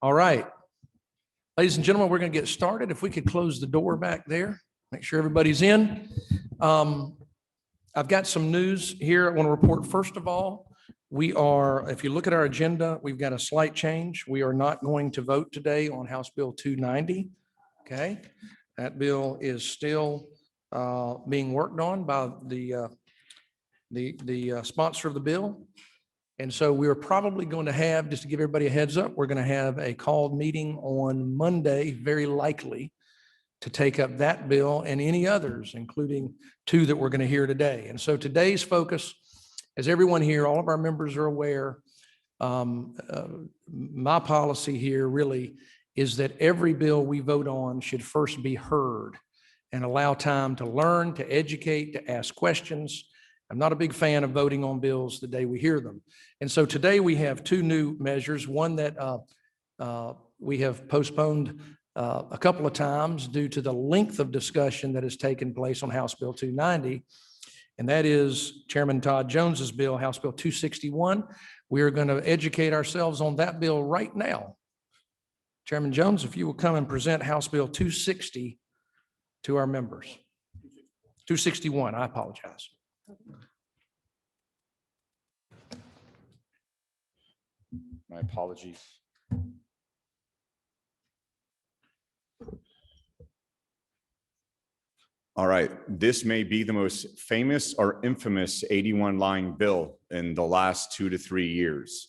All right. Ladies and gentlemen, we're going to get started. If we could close the door back there, make sure everybody's in. I've got some news here I want to report. First of all, if you look at our agenda, we've got a slight change. We are not going to vote today on House Bill 290. Okay. That bill is still being worked on by the sponsor of the bill. And so we're probably going to have, just to give everybody a heads up, we're going to have a called meeting on Monday, very likely, to take up that bill and any others, including two that we're going to hear today. And so today's focus, as everyone here, all of our members are aware, my policy here really is that every bill we vote on should first be heard and allow time to learn, to educate, to ask questions. I'm not a big fan of voting on bills the day we hear them. And so today we have two new measures, one that we have postponed a couple of times due to the length of discussion that has taken place on House Bill 290. And that is Chairman Todd Jones's bill, House Bill 261. We are going to educate ourselves on that bill right now. Chairman Jones, if you will come and present House Bill 260 to our members. 261, I apologize. My apologies. All right, this may be the most famous or infamous 81-line bill in the last 2 to 3 years.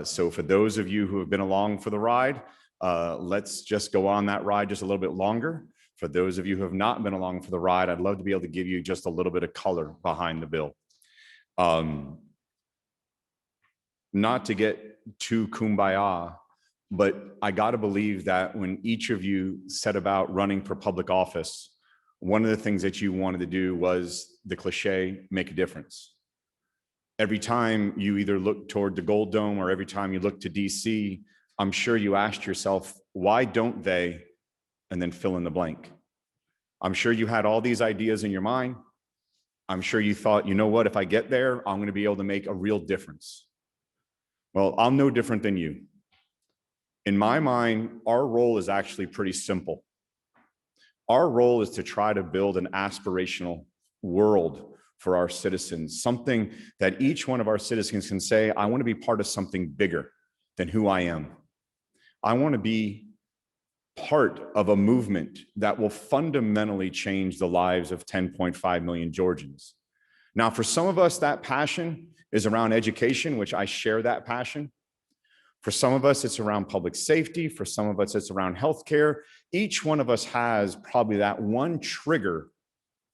So for those of you who have been along for the ride, let's just go on that ride just a little bit longer. For those of you who have not been along for the ride, I'd love to be able to give you just a little bit of color behind the bill. Not to get too kumbaya, but I got to believe that when each of you set about running for public office, one of the things that you wanted to do was the cliche, make a difference. Every time you either look toward the Gold Dome or every time you look to DC, I'm sure you asked yourself, why don't they? And then fill in the blank. I'm sure you had all these ideas in your mind. I'm sure you thought, you know what, if I get there, I'm going to be able to make a real difference. Well, I'm no different than you. In my mind, our role is actually pretty simple. Our role is to try to build an aspirational world for our citizens, something that each one of our citizens can say, I want to be part of something bigger than who I am. I want to be part of a movement that will fundamentally change the lives of 10.5 million Georgians. Now, for some of us, that passion is around education, which I share that passion. For some of us, it's around public safety. For some of us, it's around healthcare. Each one of us has probably that one trigger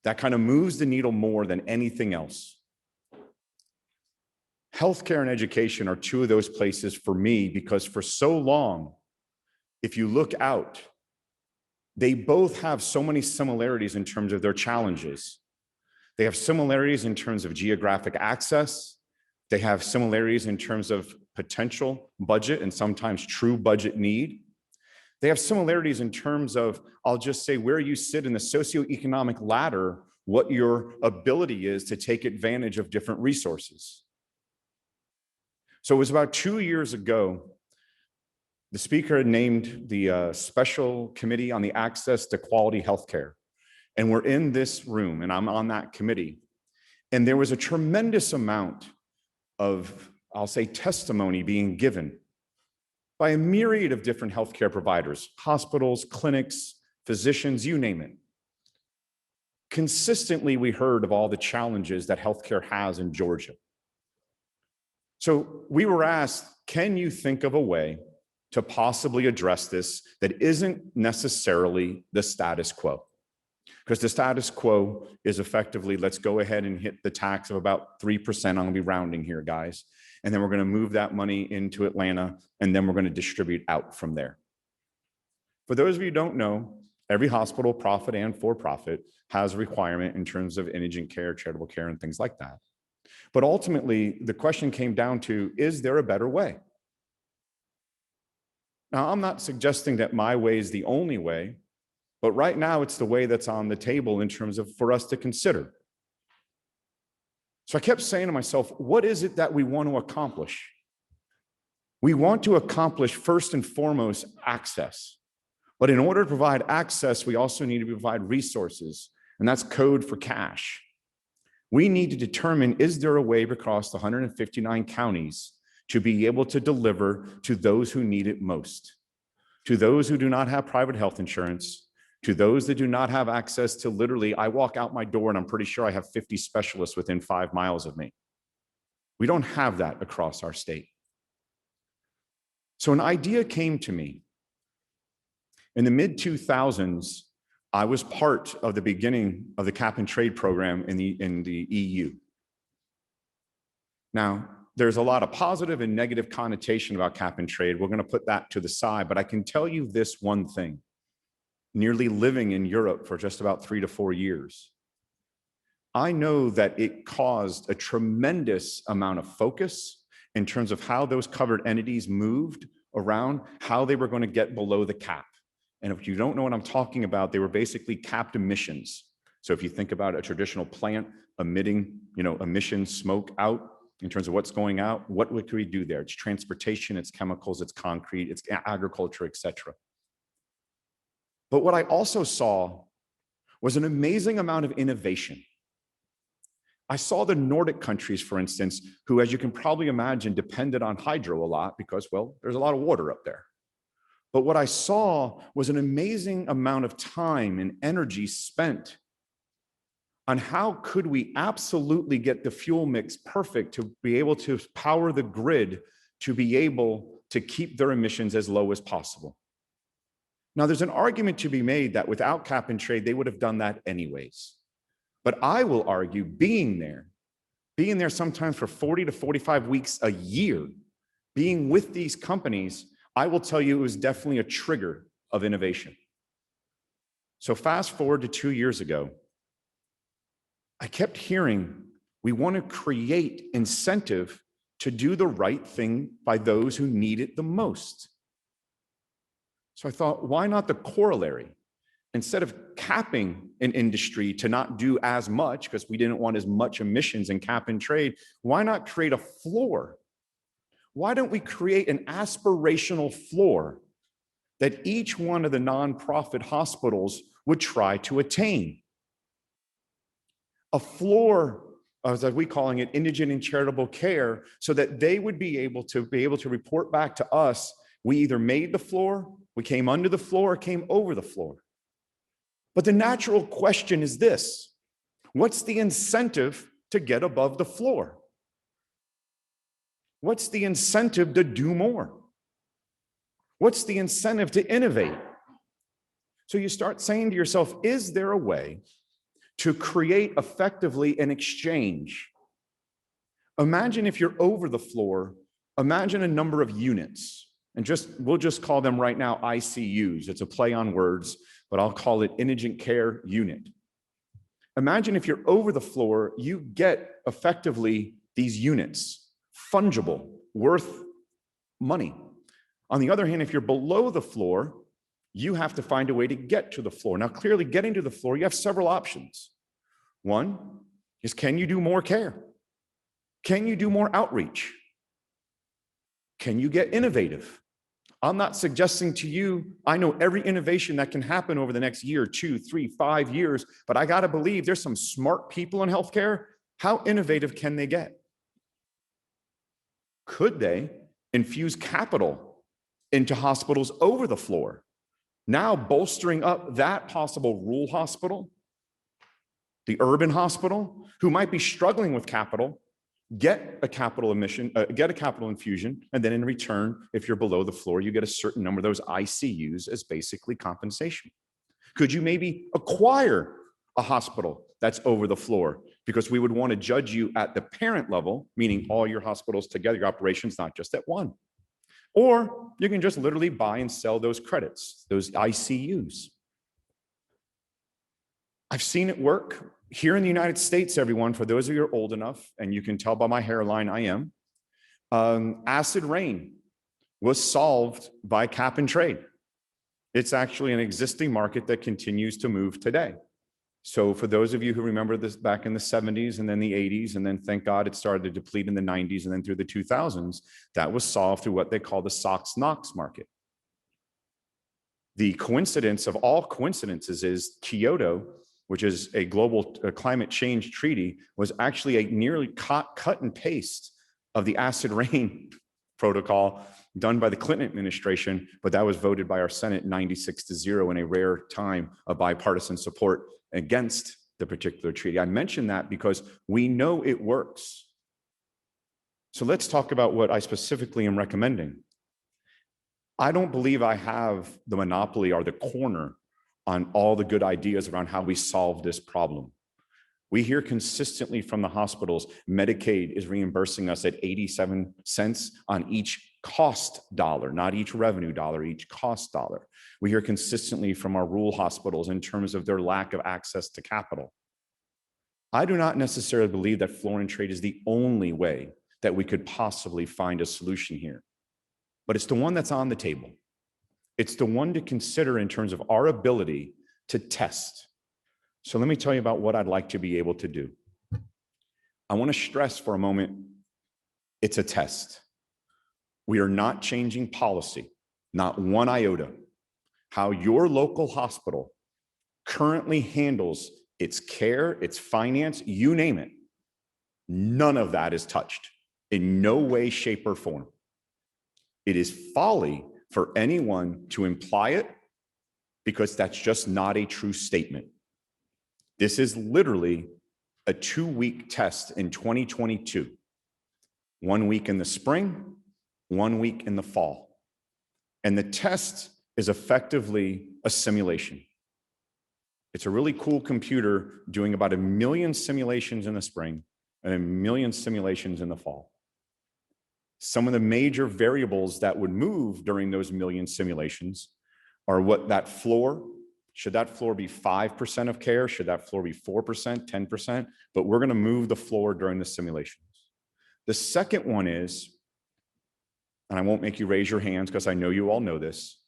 that kind of moves the needle more than anything else. Healthcare and education are two of those places for me, because for so long, if you look out, they both have so many similarities in terms of their challenges. They have similarities in terms of geographic access. They have similarities in terms of potential budget and sometimes true budget need. They have similarities in terms of, I'll just say, where you sit in the socioeconomic ladder, what your ability is to take advantage of different resources. So it was about 2 years ago, the speaker had named the special committee on the access to quality healthcare. And we're in this room, and I'm on that committee. And there was a tremendous amount of, I'll say, testimony being given by a myriad of different healthcare providers, hospitals, clinics, physicians, you name it. Consistently, we heard of all the challenges that healthcare has in Georgia. So we were asked, can you think of a way to possibly address this that isn't necessarily the status quo? Because the status quo is effectively, let's go ahead and hit the tax of about 3%. I'm going to be rounding here, guys. And then we're going to move that money into Atlanta, and then we're going to distribute out from there. For those of you who don't know, every hospital, profit and for-profit, has a requirement in terms of indigent care, charitable care, and things like that. But ultimately, the question came down to, is there a better way? Now, I'm not suggesting that my way is the only way, but right now it's the way that's on the table in terms of for us to consider. So I kept saying to myself, what is it that we want to accomplish? We want to accomplish first and foremost access. But in order to provide access, we also need to provide resources, and that's code for cash. We need to determine, is there a way across the 159 counties to be able to deliver to those who need it most, to those who do not have private health insurance, to those that do not have access to literally, I walk out my door and I'm pretty sure I have 50 specialists within 5 miles of me. We don't have that across our state. So an idea came to me. In the mid-2000s, I was part of the beginning of the cap and trade program in the EU. Now, there's a lot of positive and negative connotation about cap and trade. We're going to put that to the side, but I can tell you this one thing. Nearly living in Europe for just about 3 to 4 years, I know that it caused a tremendous amount of focus in terms of how those covered entities moved around, how they were going to get below the cap. And if you don't know what I'm talking about, they were basically capped emissions. So if you think about a traditional plant emitting, emissions, smoke out in terms of what's going out, what could we do there? It's transportation, it's chemicals, it's concrete, it's agriculture, et cetera. But what I also saw was an amazing amount of innovation. I saw the Nordic countries, for instance, who, as you can probably imagine, depended on hydro a lot because, well, there's a lot of water up there. But what I saw was an amazing amount of time and energy spent on how could we absolutely get the fuel mix perfect to be able to power the grid to be able to keep their emissions as low as possible. Now, there's an argument to be made that without cap and trade, they would have done that anyways. But I will argue being there sometimes for 40 to 45 weeks a year, being with these companies, I will tell you it was definitely a trigger of innovation. So fast forward to 2 years ago, I kept hearing we want to create incentive to do the right thing by those who need it the most. So I thought, why not the corollary? Instead of capping an industry to not do as much because we didn't want as much emissions in cap and trade, why not create a floor? Why don't we create an aspirational floor that each one of the nonprofit hospitals would try to attain? A floor, as we calling it, indigent and charitable care, so that they would be able to report back to us, we either made the floor, we came under the floor, or came over the floor. But the natural question is this: what's the incentive to get above the floor? What's the incentive to do more? What's the incentive to innovate? So you start saying to yourself, is there a way to create effectively an exchange? Imagine if you're over the floor, imagine a number of units, and we'll just call them right now ICUs. It's a play on words, but I'll call it indigent care unit. Imagine if you're over the floor, you get effectively these units, fungible, worth money. On the other hand, if you're below the floor, you have to find a way to get to the floor. Now, clearly, getting to the floor, you have several options. One is, can you do more care? Can you do more outreach? Can you get innovative? I'm not suggesting to you, I know every innovation that can happen over the next year, 2, 3, 5 years, but I got to believe there's some smart people in healthcare. How innovative can they get? Could they infuse capital into hospitals over the floor, now bolstering up that possible rural hospital, the urban hospital, who might be struggling with capital, get a capital infusion, and then in return, if you're below the floor, you get a certain number of those ICUs as basically compensation. Could you maybe acquire a hospital that's over the floor? Because we would want to judge you at the parent level, meaning all your hospitals together, your operations, not just at one. Or you can just literally buy and sell those credits, those ICUs. I've seen it work here in the United States, everyone, for those of you who are old enough, and you can tell by my hairline I am, acid rain was solved by cap and trade. It's actually an existing market that continues to move today. So for those of you who remember this back in the 70s and then the 80s, and then thank God it started to deplete in the 90s and then through the 2000s, that was solved through what they call the SOX-NOx market. The coincidence of all coincidences is Kyoto, which is a global climate change treaty, was actually a nearly cut and paste of the acid rain protocol done by the Clinton administration, but that was voted by our Senate 96-0 in a rare time of bipartisan support against the particular treaty. I mention that because we know it works. So let's talk about what I specifically am recommending. I don't believe I have the monopoly or the corner on all the good ideas around how we solve this problem. We hear consistently from the hospitals, Medicaid is reimbursing us at 87 cents on each cost dollar, not each revenue dollar, each cost dollar. We hear consistently from our rural hospitals in terms of their lack of access to capital. I do not necessarily believe that floor and trade is the only way that we could possibly find a solution here, but it's the one that's on the table. It's the one to consider in terms of our ability to test. So let me tell you about what I'd like to be able to do. I want to stress for a moment, it's a test. We are not changing policy, not one iota. How your local hospital currently handles its care, its finance, you name it, none of that is touched in no way, shape, or form. It is folly for anyone to imply it because that's just not a true statement. This is literally a 2-week test in 2022. 1 week in the spring, 1 week in the fall. And the test is effectively a simulation. It's a really cool computer doing about 1 million simulations in the spring and 1 million simulations in the fall. Some of the major variables that would move during those 1 million simulations are what that floor, should that floor be 5% of care? Should that floor be 4%, 10%? But we're going to move the floor during the simulations. The second one is, and I won't make you raise your hands because I know you all know this,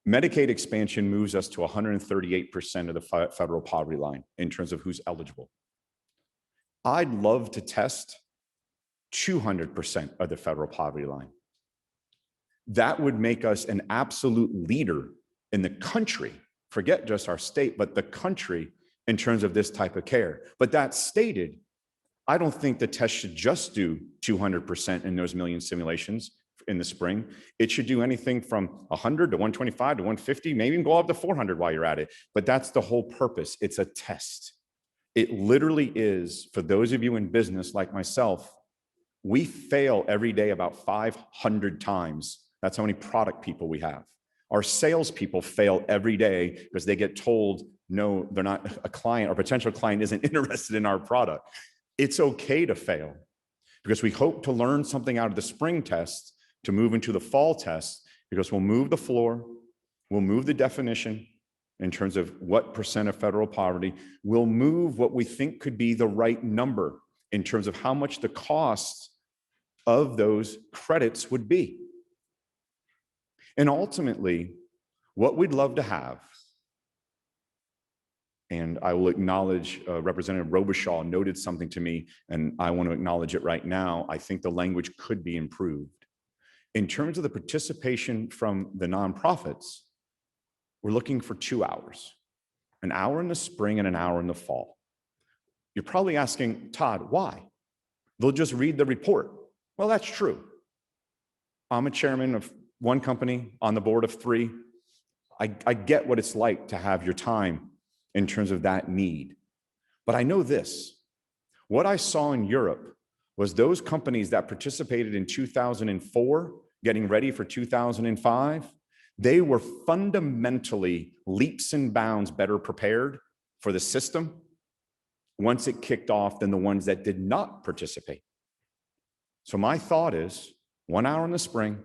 Medicaid expansion moves us to 138% of the federal poverty line in terms of who's eligible. I'd love to test 200% of the federal poverty line. That would make us an absolute leader in the country, forget just our state, but the country in terms of this type of care. But that stated, I don't think the test should just do 200% in those 1 million simulations in the spring. It should do anything from 100 to 125 to 150, maybe even go up to 400 while you're at it. But that's the whole purpose. It's a test. It literally is, for those of you in business like myself, we fail every day about 500 times. That's how many product people we have. Our salespeople fail every day because they get told, no, they're not a client or potential client isn't interested in our product. It's okay to fail because we hope to learn something out of the spring test to move into the fall test, because we'll move the floor, we'll move the definition in terms of what percent of federal poverty, we'll move what we think could be the right number in terms of how much the cost of those credits would be. And ultimately, what we'd love to have, and I will acknowledge Representative Robichaud noted something to me, and I want to acknowledge it right now. I think the language could be improved. In terms of the participation from the nonprofits, we're looking for 2 hours, an hour in the spring and an hour in the fall. You're probably asking, Todd, why? They'll just read the report. Well, that's true. I'm a chairman of one company on the board of 3. I get what it's like to have your time in terms of that need. But I know this, what I saw in Europe was those companies that participated in 2004, getting ready for 2005, they were fundamentally leaps and bounds better prepared for the system once it kicked off than the ones that did not participate. So my thought is 1 hour in the spring,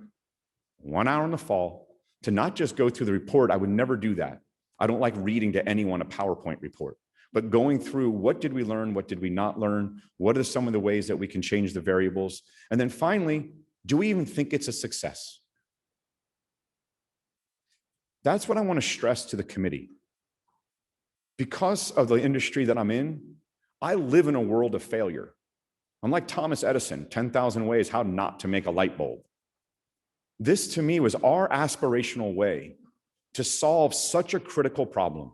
1 hour in the fall, to not just go through the report. I would never do that. I don't like reading to anyone a PowerPoint report, but going through what did we learn, what did we not learn, what are some of the ways that we can change the variables, and then finally, do we even think it's a success? That's what I want to stress to the committee. Because of the industry that I'm in, I live in a world of failure. I'm like Thomas Edison, 10,000 ways how not to make a light bulb. This to me was our aspirational way to solve such a critical problem.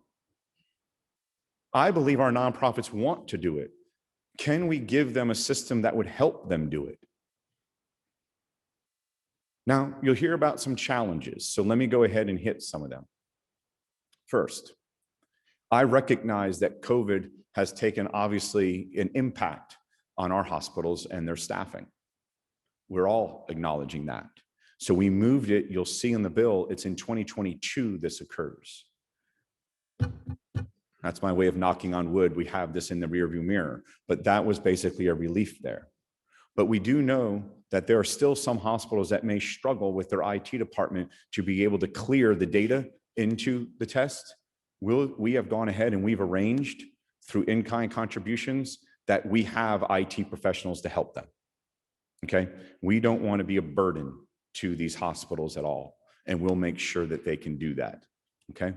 I believe our nonprofits want to do it. Can we give them a system that would help them do it? Now, you'll hear about some challenges, so let me go ahead and hit some of them. First, I recognize that COVID has taken obviously an impact on our hospitals and their staffing. We're all acknowledging that. So we moved it, you'll see in the bill, it's in 2022 this occurs. That's my way of knocking on wood. We have this in the rearview mirror, but that was basically a relief there. But we do know that there are still some hospitals that may struggle with their IT department to be able to clear the data into the test. We have gone ahead and we've arranged through in-kind contributions that we have IT professionals to help them. Okay, we don't want to be a burden to these hospitals at all, and we'll make sure that they can do that. Okay.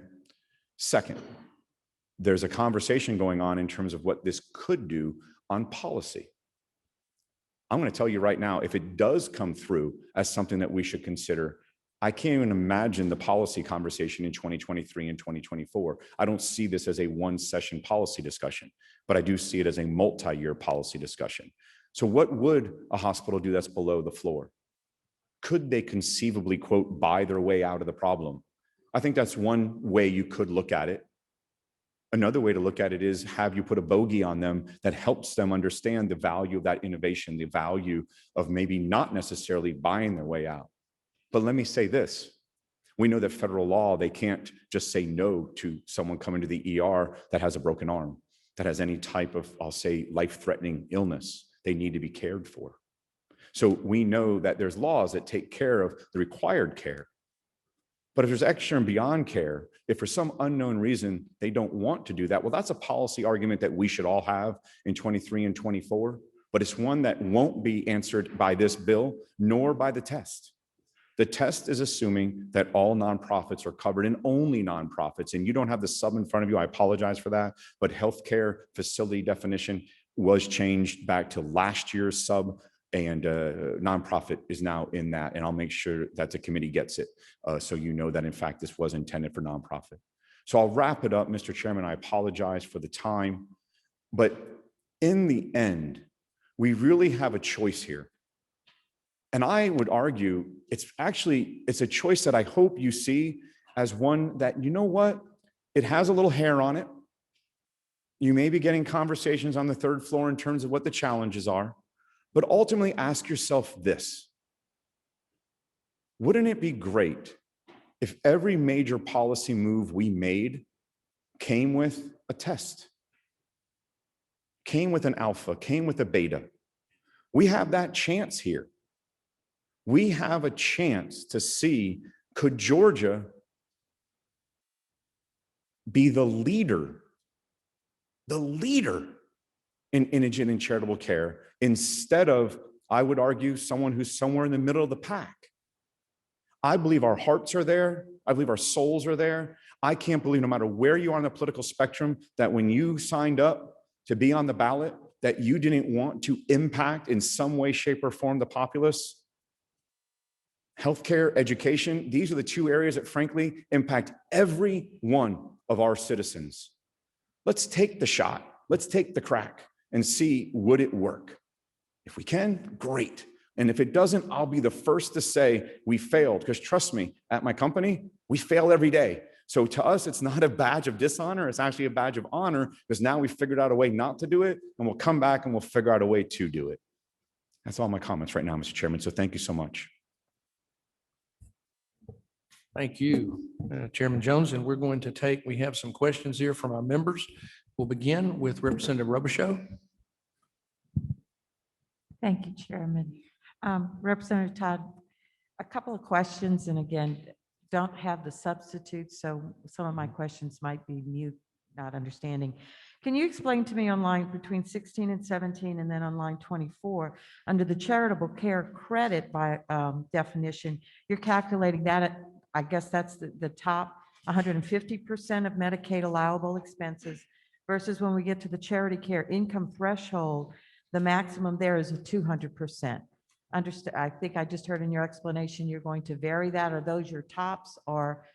Second, there's a conversation going on in terms of what this could do on policy. I'm going to tell you right now, if it does come through as something that we should consider, I can't even imagine the policy conversation in 2023 and 2024. I don't see this as a one-session policy discussion, but I do see it as a multi-year policy discussion. So what would a hospital do that's below the floor? Could they conceivably, quote, buy their way out of the problem? I think that's one way you could look at it. Another way to look at it is have you put a bogey on them that helps them understand the value of that innovation, the value of maybe not necessarily buying their way out. But let me say this. We know that federal law, they can't just say no to someone coming to the ER that has a broken arm, that has any type of, I'll say, life-threatening illness. They need to be cared for. So we know that there's laws that take care of the required care. But if there's extra and beyond care, if for some unknown reason they don't want to do that, well, that's a policy argument that we should all have in 23 and 24, but it's one that won't be answered by this bill, nor by the test. The test is assuming that all nonprofits are covered and only nonprofits, and you don't have the sub in front of you, I apologize for that, but healthcare facility definition was changed back to last year's sub, and nonprofit is now in that, and I'll make sure that the committee gets it, so you know that in fact this was intended for nonprofit. So I'll wrap it up, Mr. Chairman. I apologize for the time, but in the end, we really have a choice here. And I would argue it's a choice that I hope you see as one that, you know what, it has a little hair on it. You may be getting conversations on the third floor in terms of what the challenges are. But ultimately ask yourself this: wouldn't it be great if every major policy move we made came with a test, came with an alpha, came with a beta? We have that chance here. We have a chance to see, could Georgia be the leader in indigent and charitable care, instead of, I would argue, someone who's somewhere in the middle of the pack? I believe our hearts are there. I believe our souls are there. I can't believe, no matter where you are on the political spectrum, that when you signed up to be on the ballot, that you didn't want to impact in some way, shape, or form the populace. Healthcare, education, these are the two areas that frankly impact every one of our citizens. Let's take the shot. Let's take the crack and see, would it work? If we can, great. And if it doesn't, I'll be the first to say we failed, because trust me, at my company, we fail every day. So to us, it's not a badge of dishonor. It's actually a badge of honor, because now we've figured out a way not to do it, and we'll come back and we'll figure out a way to do it. That's all my comments right now, Mr. Chairman. So thank you so much. Thank you, Chairman Jones. And we have some questions here from our members. We'll begin with Representative Robichaud. Thank you, Chairman. Representative Todd, a couple of questions, and again, don't have the substitutes, so some of my questions might be mute, not understanding. Can you explain to me on line between 16 and 17, and then on line 24, under the charitable care credit by definition, you're calculating that at, I guess that's the top 150% of Medicaid allowable expenses versus when we get to the charity care income threshold, the maximum there is a 200%. Understand, I think I just heard in your explanation, you're going to vary that. Are those your tops, or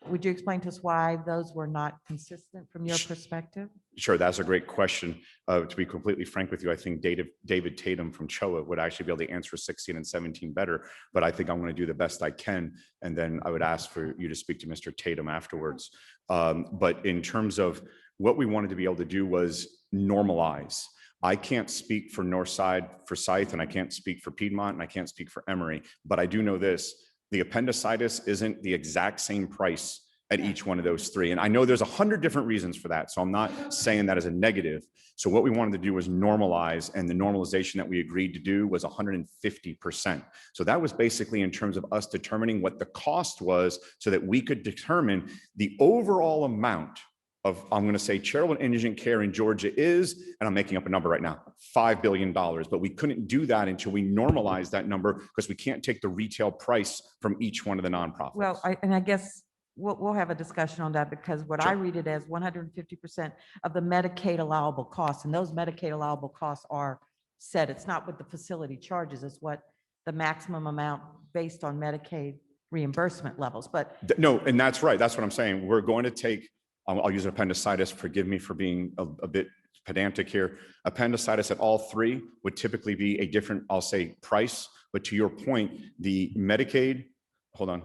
would you explain to us why those were not consistent from your perspective? Sure, that's a great question. To be completely frank with you, I think David Tatum from CHOA would actually be able to answer 16 and 17 better, but I think I'm going to do the best I can. And then I would ask for you to speak to Mr. Tatum afterwards. But in terms of what we wanted to be able to do was normalize. I can't speak for Northside, for Scythe, and I can't speak for Piedmont, and I can't speak for Emory, but I do know this: the appendicitis isn't the exact same price at each one of those three. And I know there's 100 different reasons for that, so I'm not saying that as a negative. So what we wanted to do was normalize, and the normalization that we agreed to do was 150%. So that was basically in terms of us determining what the cost was so that we could determine the overall amount of, I'm going to say, charitable and indigent care in Georgia is, and I'm making up a number right now, $5 billion. But we couldn't do that until we normalized that number, because we can't take the retail price from each one of the nonprofits. Well, I guess we'll have a discussion on that, because what I read it as 150% of the Medicaid allowable costs, and those Medicaid allowable costs are set. It's not what the facility charges, it's what the maximum amount based on Medicaid reimbursement levels. But No, and that's right. That's what I'm saying. We're going to take, I'll use appendicitis. Forgive me for being a bit pedantic here. Appendicitis at all three would typically be a different, I'll say, price. But to your point, the Medicaid, hold on,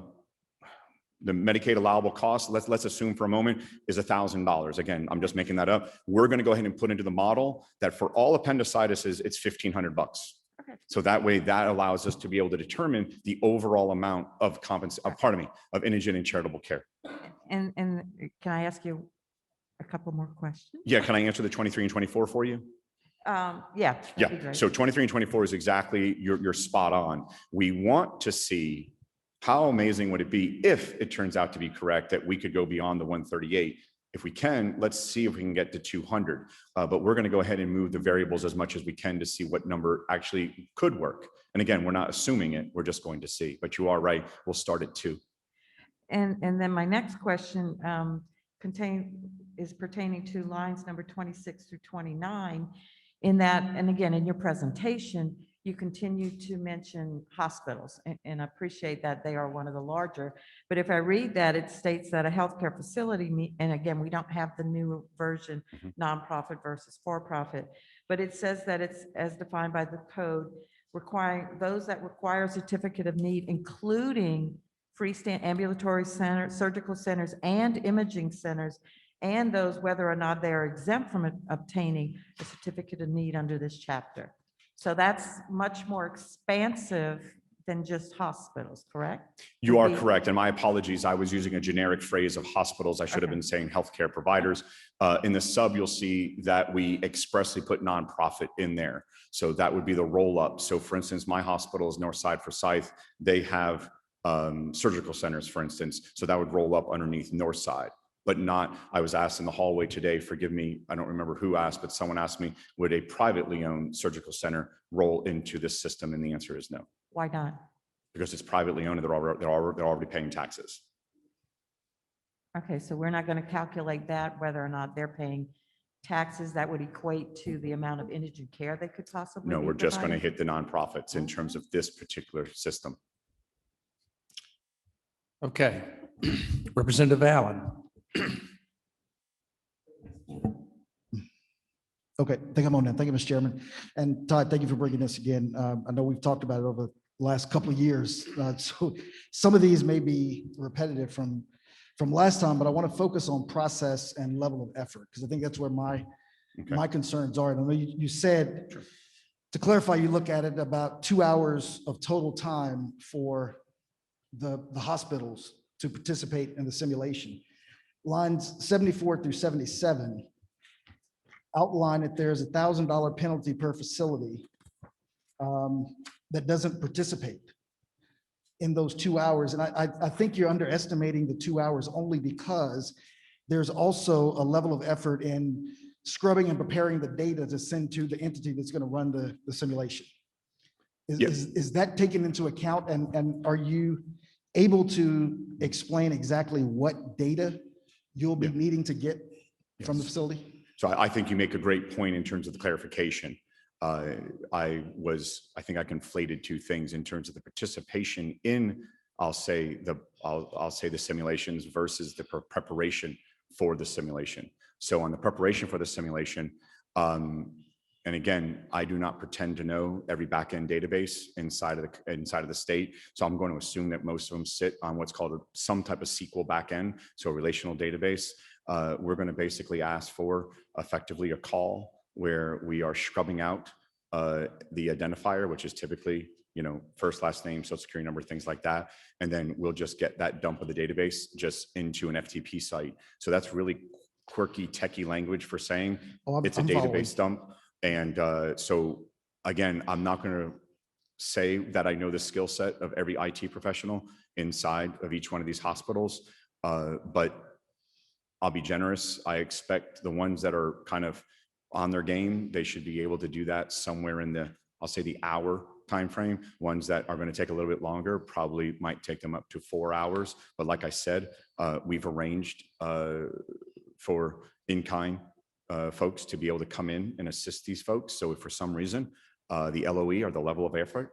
the Medicaid allowable cost, let's assume for a moment, is $1,000. Again, I'm just making that up. We're going to go ahead and put into the model that for all appendicitis, it's $1,500. okay. So that way, that allows us to be able to determine the overall amount of of indigent and charitable care. And can I ask you a couple more questions? Yeah, can I answer the 23 and 24 for you? Yeah. that'd be Yeah, great. so 23 and 24 is exactly, you're spot on. We want to see how amazing would it be if it turns out to be correct that we could go beyond the 138. If we can, let's see if we can get to 200. But we're going to go ahead and move the variables as much as we can to see what number actually could work. And again, we're not assuming it, we're just going to see. But you are right, we'll start at 2. And then my next question is pertaining to lines number 26 through 29. In that, and again, in your presentation, you continue to mention hospitals, and I appreciate that they are one of the larger. But if I read that, it states that a healthcare facility, and again, we don't have the new version, nonprofit versus for-profit, but it says that it's as defined by the code, requiring those that require a certificate of need, including freestanding ambulatory centers, surgical centers, and imaging centers, and those whether or not they are exempt from obtaining a certificate of need under this chapter. So that's much more expansive than just hospitals, correct? You are correct, and my apologies. I was using a generic phrase of hospitals. I should have been saying healthcare providers. In the sub, you'll see that we expressly put nonprofit in there. So that would be the roll up. So for instance, my hospital is Northside for Scythe. They have surgical centers, for instance. So that would roll up underneath Northside. But not, I was asked in the hallway today, forgive me, I don't remember who asked, but someone asked me, would a privately owned surgical center roll into this system? And the answer is no. Why not? Because it's privately owned and they're already paying taxes. Okay, so we're not going to calculate that, whether or not they're paying taxes that would equate to the amount of indigent care they could possibly No, be we're just going to providing? hit the nonprofits in terms of this particular system. Okay. Representative Allen. Okay, I think I'm on now. Thank you, Mr. Chairman. And Todd, thank you for bringing this again. I know we've talked about it over the last couple of years. So some of these may be repetitive from last time, but I want to focus on process and level of effort, because I think that's where my concerns are. And I know you said, to clarify, you look at it about 2 hours of total time for the hospitals to participate in the simulation. Lines 74 through 77 outline that there's $1,000 penalty per facility that doesn't participate in those 2 hours. And I think you're underestimating the 2 hours only because there's also a level of effort in scrubbing and preparing the data to send to the entity that's going to run the simulation. Is that taken into account? And are you able to explain exactly what data you'll be Yeah. needing to get from the Yes. facility? So I think you make a great point in terms of the clarification. I think I conflated two things in terms of the participation in, I'll say the simulations versus the preparation for the simulation. So on the preparation for the simulation, and again, I do not pretend to know every backend database inside of the state. So I'm going to assume that most of them sit on what's called some type of SQL backend, so a relational database. We're going to basically ask for effectively a call where we are scrubbing out the identifier, which is typically, first, last name, social security number, things like that. And then we'll just get that dump of the database just into an FTP site. So that's really quirky, techie language for saying it's a I'm following. database dump. And so again, I'm not going to say that I know the skill set of every IT professional inside of each one of these hospitals, but I'll be generous. I expect the ones that are kind of on their game, they should be able to do that somewhere in the, I'll say the hour timeframe. Ones that are going to take a little bit longer probably might take them up to 4 hours. But like I said, we've arranged for in-kind folks to be able to come in and assist these folks. So if for some reason the LOE or the level of effort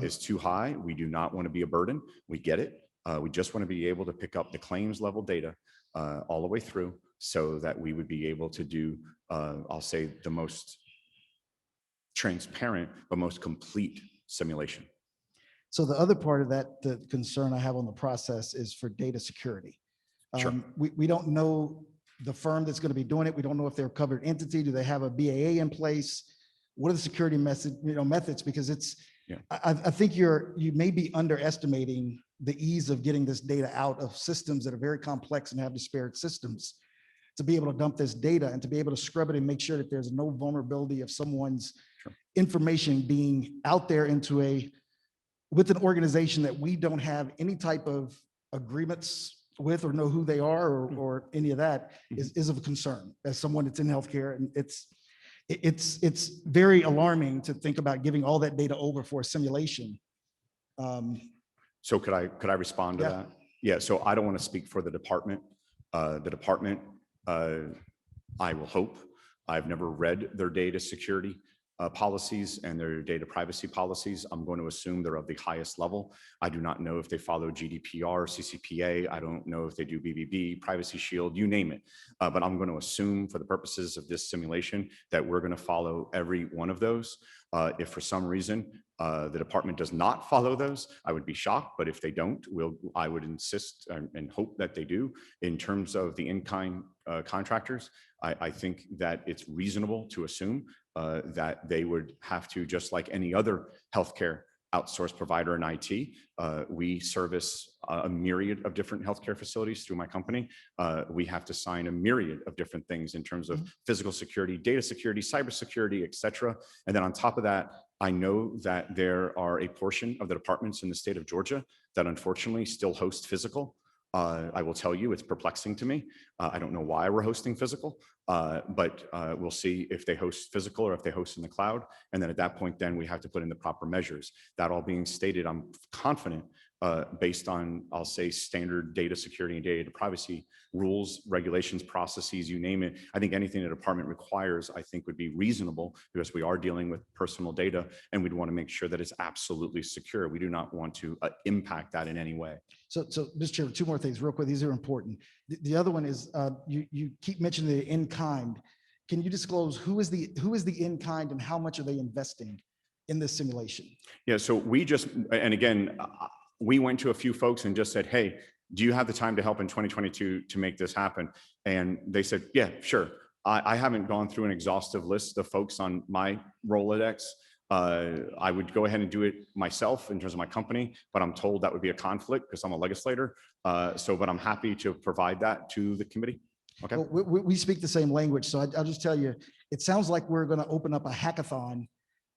is too high, we do not want to be a burden. We get it. We just want to be able to pick up the claims level data all the way through so that we would be able to do, I'll say, the most transparent, but most complete simulation. So the other part of that, the concern I have on the process is for data security. Sure. We don't know the firm that's going to be doing it. We don't know if they're a covered entity. Do they have a BAA in place? What are the security methods? Because it's, Yeah. I think you may be underestimating the ease of getting this data out of systems that are very complex and have disparate systems, to be able to dump this data and to be able to scrub it and make sure that there's no vulnerability of someone's information being out there with an organization that we don't have any type of agreements with or know who they are or any of that is of concern as someone that's in healthcare. And it's very alarming to think about giving all that data over for a simulation. So could I respond to Yeah. that? Yeah. So I don't want to speak for the department. I will hope. I've never read their data security policies and their data privacy policies. I'm going to assume they're of the highest level. I do not know if they follow GDPR, CCPA. I don't know if they do BBB, Privacy Shield, you name it. But I'm going to assume for the purposes of this simulation that we're going to follow every one of those. If for some reason the department does not follow those, I would be shocked. But if they don't, I would insist and hope that they do. In terms of the in-kind contractors, I think that it's reasonable to assume that they would have to, just like any other healthcare outsourced provider in IT. We service a myriad of different healthcare facilities through my company. We have to sign a myriad of different things in terms of physical security, data security, cybersecurity, et cetera. And then on top of that, I know that there are a portion of the departments in the state of Georgia that unfortunately still host physical. I will tell you, it's perplexing to me. I don't know why we're hosting physical, but we'll see if they host physical or if they host in the cloud. And then at that point, then we have to put in the proper measures. That all being stated, I'm confident based on, I'll say, standard data security and data privacy rules, regulations, processes, you name it. I think anything the department requires, I think would be reasonable because we are dealing with personal data and we'd want to make sure that it's absolutely secure. We do not want to impact that in any way. So Mr. Chair, two more things real quick. These are important. The other one is you keep mentioning the in-kind. Can you disclose who is the in-kind and how much are they investing in this simulation? Yeah, so we just, and again, we went to a few folks and just said, hey, do you have the time to help in 2022 to make this happen? And they said, yeah, sure. I haven't gone through an exhaustive list of folks on my Rolodex. I would go ahead and do it myself in terms of my company, but I'm told that would be a conflict because I'm a legislator. But I'm happy to provide that to the committee. Okay. Well, we speak the same language. So I'll just tell you, it sounds like we're going to open up a hackathon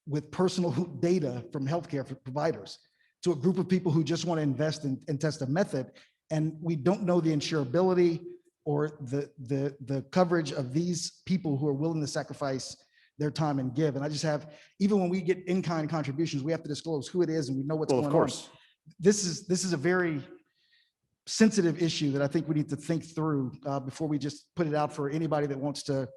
with personal data from healthcare providers to a group of people who just want to invest and test a method. And we don't know the insurability or the coverage of these people who are willing to sacrifice their time and give. And I just have, even when we get in-kind contributions, we have to disclose who it is and we know what's going on. Of course. This is a very sensitive issue that I think we need to think through before we just put it out for anybody that wants to.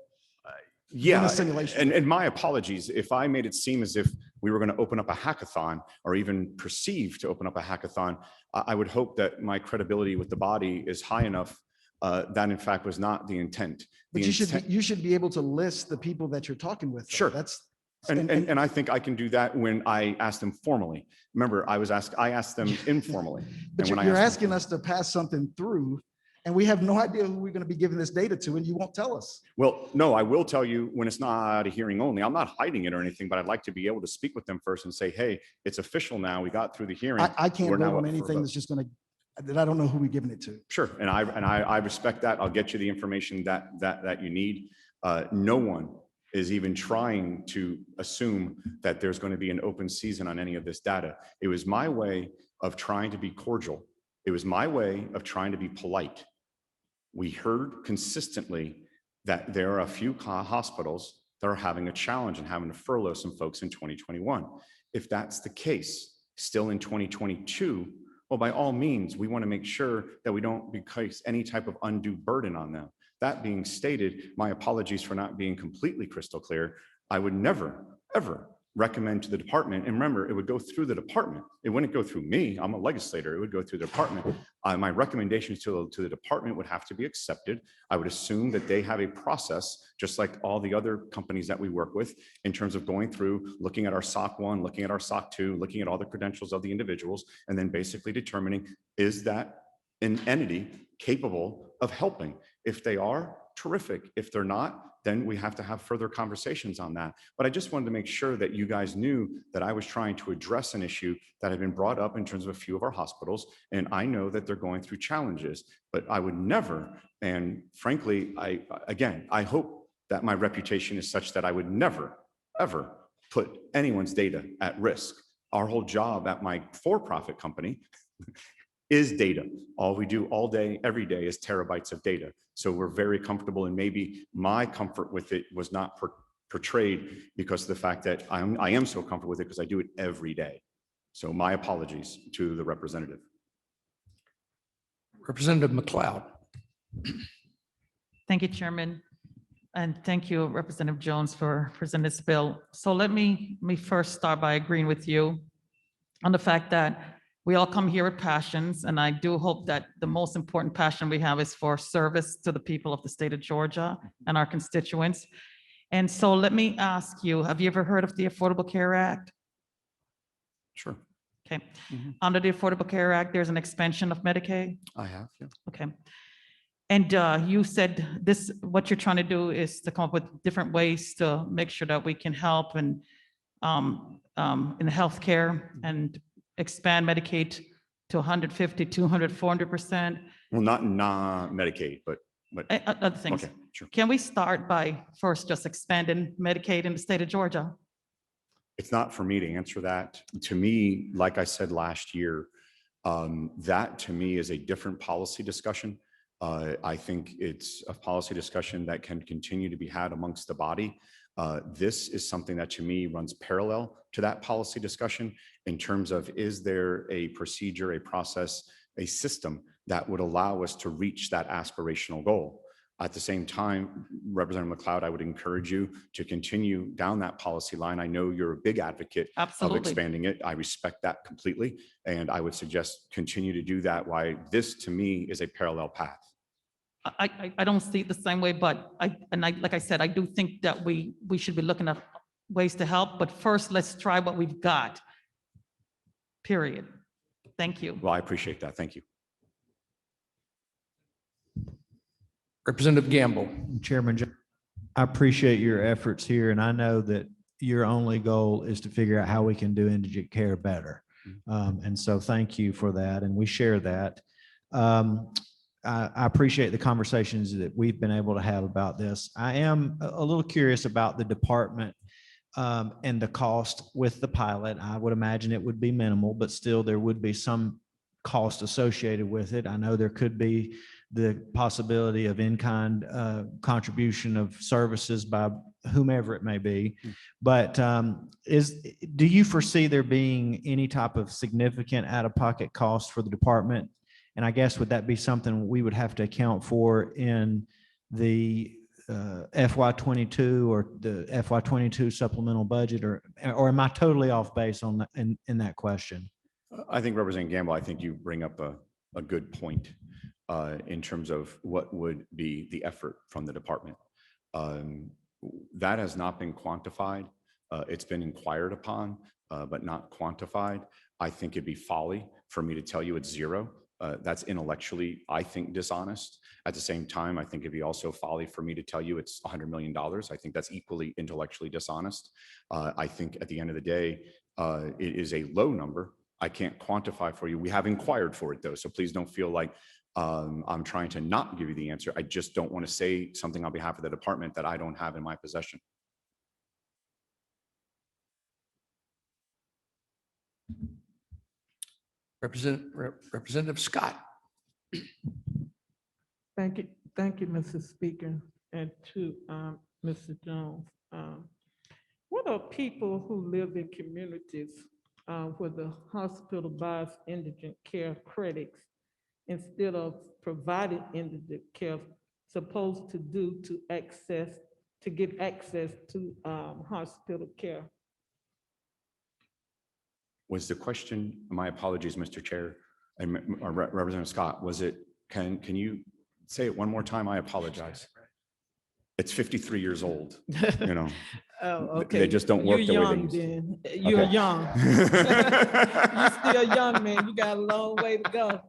Yeah, simulation. and my apologies if I made it seem as if we were going to open up a hackathon or even perceive to open up a hackathon. I would hope that my credibility with the body is high enough that in fact was not the intent. But you should be able to list the people that you're talking with. Though. Sure. That's and I think I can do that when I asked them formally. Remember, I asked them informally. But and when you're I asking us to pass something through, and we have no idea who we're going to be giving this data to, and you won't tell us. Well, no, I will tell you when it's not a hearing only. I'm not hiding it or anything, but I'd like to be able to speak with them first and say, hey, it's official now. We got through the hearing. I can't We're now vote on up for a anything vote. that's just going to, that I don't know who we're giving it to. Sure, and I respect that. I'll get you the information that you need. No one is even trying to assume that there's going to be an open season on any of this data. It was my way of trying to be cordial. It was my way of trying to be polite. We heard consistently that there are a few hospitals that are having a challenge and having to furlough some folks in 2021. If that's the case, still in 2022, well, by all means, we want to make sure that we don't place any type of undue burden on them. That being stated, my apologies for not being completely crystal clear. I would never, ever recommend to the department, and remember, it would go through the department. It wouldn't go through me. I'm a legislator. It would go through the department. My recommendations to the department would have to be accepted. I would assume that they have a process, just like all the other companies that we work with, in terms of going through, looking at our SOC 1, looking at our SOC 2, looking at all the credentials of the individuals, and then basically determining, is that an entity capable of helping? If they are, terrific. If they're not, then we have to have further conversations on that. But I just wanted to make sure that you guys knew that I was trying to address an issue that had been brought up in terms of a few of our hospitals. And I know that they're going through challenges, but I would never, and frankly, I hope that my reputation is such that I would never, ever put anyone's data at risk. Our whole job at my for-profit company is data. All we do all day, every day is terabytes of data. So we're very comfortable, and maybe my comfort with it was not portrayed because of the fact that I am so comfortable with it because I do it every day. So my apologies to the representative. Representative McLeod. Thank you, Chairman. And thank you, Representative Jones, for presenting this bill. So let me first start by agreeing with you on the fact that we all come here with passions, and I do hope that the most important passion we have is for service to the people of the state of Georgia and our constituents. And so let me ask you, have you ever heard of the Affordable Care Act? Sure. Okay. Under the Affordable Care Act, there's an expansion of Medicaid. I have, yeah. Okay. And you said this, what you're trying to do is to come up with different ways to make sure that we can help and in healthcare and expand Medicaid to 150, 200, 400%. Well, not Medicaid, but Other things. okay, sure. Can we start by first just expanding Medicaid in the state of Georgia? It's not for me to answer that. To me, like I said last year, that to me is a different policy discussion. I think it's a policy discussion that can continue to be had amongst the body. This is something that to me runs parallel to that policy discussion in terms of, is there a procedure, a process, a system that would allow us to reach that aspirational goal? At the same time, Representative McLeod, I would encourage you to continue down that policy line. I know you're a big advocate Absolutely. of expanding it. I respect that completely. And I would suggest continue to do that. Why this to me is a parallel path. I don't see it the same way, but like I said, I do think that we should be looking at ways to help, but first let's try what we've got. Period. Thank you. Well, I appreciate that. Thank you. Representative Gamble. Chairman, I appreciate your efforts here, and I know that your only goal is to figure out how we can do indigent care better. And so thank you for that, and we share that. I appreciate the conversations that we've been able to have about this. I am a little curious about the department and the cost with the pilot. I would imagine it would be minimal, but still there would be some cost associated with it. I know there could be the possibility of in-kind contribution of services by whomever it may be. But do you foresee there being any type of significant out-of-pocket cost for the department And I guess would that be something we would have to account for in the FY22 or the FY22 supplemental budget, or am I totally off base on that, in that question? I think Representative Gamble, I think you bring up a good point in terms of what would be the effort from the department. That has not been quantified. It's been inquired upon, but not quantified. I think it'd be folly for me to tell you it's zero. That's intellectually, I think, dishonest. At the same time, I think it'd be also folly for me to tell you it's $100 million. I think that's equally intellectually dishonest. I think at the end of the day, it is a low number. I can't quantify for you. We have inquired for it though, so please don't feel like I'm trying to not give you the answer. I just don't want to say something on behalf of the department that I don't have in my possession. Representative Scott. Thank you, Mr. Speaker, and to Mr. Jones. What are people who live in communities where the hospital buys indigent care credits instead of providing indigent care supposed to do to get access to hospital care? Was the question, my apologies, Mr. Chair, and Representative Scott, was it, can you say it one more time? I apologize. It's 53 years old, you know. Oh, okay. They just don't work You're the way they young used to. then. You're Okay. young. You're still young, man. You got a long way to go.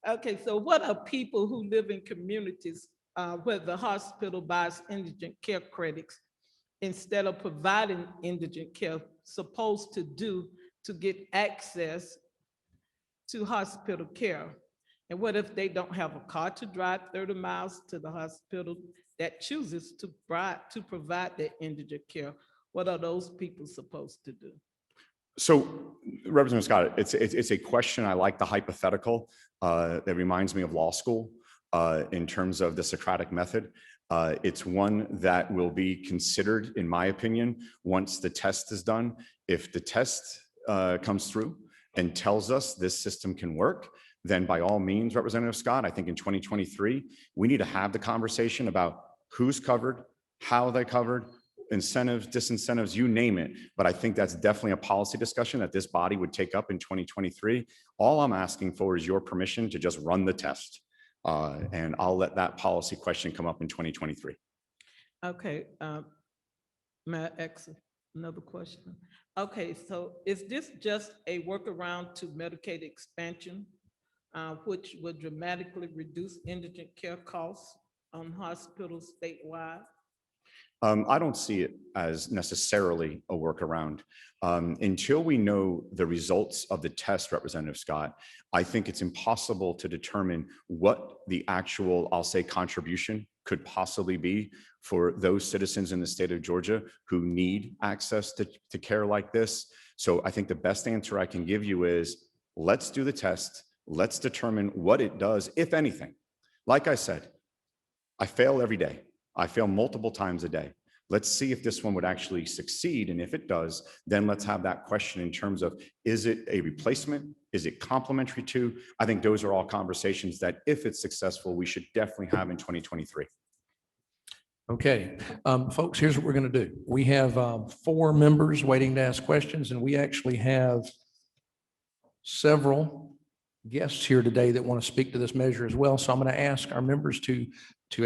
Okay, so what are people who live in communities where the hospital buys indigent care credits instead of providing indigent care supposed to do to get access to hospital care? And what if they don't have a car to drive 30 miles to the hospital that chooses to provide that indigent care? What are those people supposed to do? So, Representative Scott, it's a question. I like the hypothetical. That reminds me of law school in terms of the Socratic method. It's one that will be considered, in my opinion, once the test is done. If the test comes through and tells us this system can work, then by all means, Representative Scott, I think in 2023, we need to have the conversation about who's covered, how they covered, incentives, disincentives, you name it. But I think that's definitely a policy discussion that this body would take up in 2023. All I'm asking for is your permission to just run the test. And I'll let that policy question come up in 2023. Okay, may I ask another question? Okay, so is this just a workaround to Medicaid expansion, which would dramatically reduce indigent care costs on hospitals statewide? I don't see it as necessarily a workaround. Until we know the results of the test, Representative Scott, I think it's impossible to determine what the actual, I'll say, contribution could possibly be for those citizens in the state of Georgia who need access to care like this. So I think the best answer I can give you is, let's do the test. Let's determine what it does, if anything. Like I said, I fail every day. I fail multiple times a day. Let's see if this one would actually succeed. And if it does, then let's have that question in terms of, is it a replacement? Is it complementary to? I think those are all conversations that, if it's successful, we should definitely have in 2023. Okay, folks, here's what we're going to do. We have 4 members waiting to ask questions, and we actually have several guests here today that want to speak to this measure as well. So I'm going to ask our members to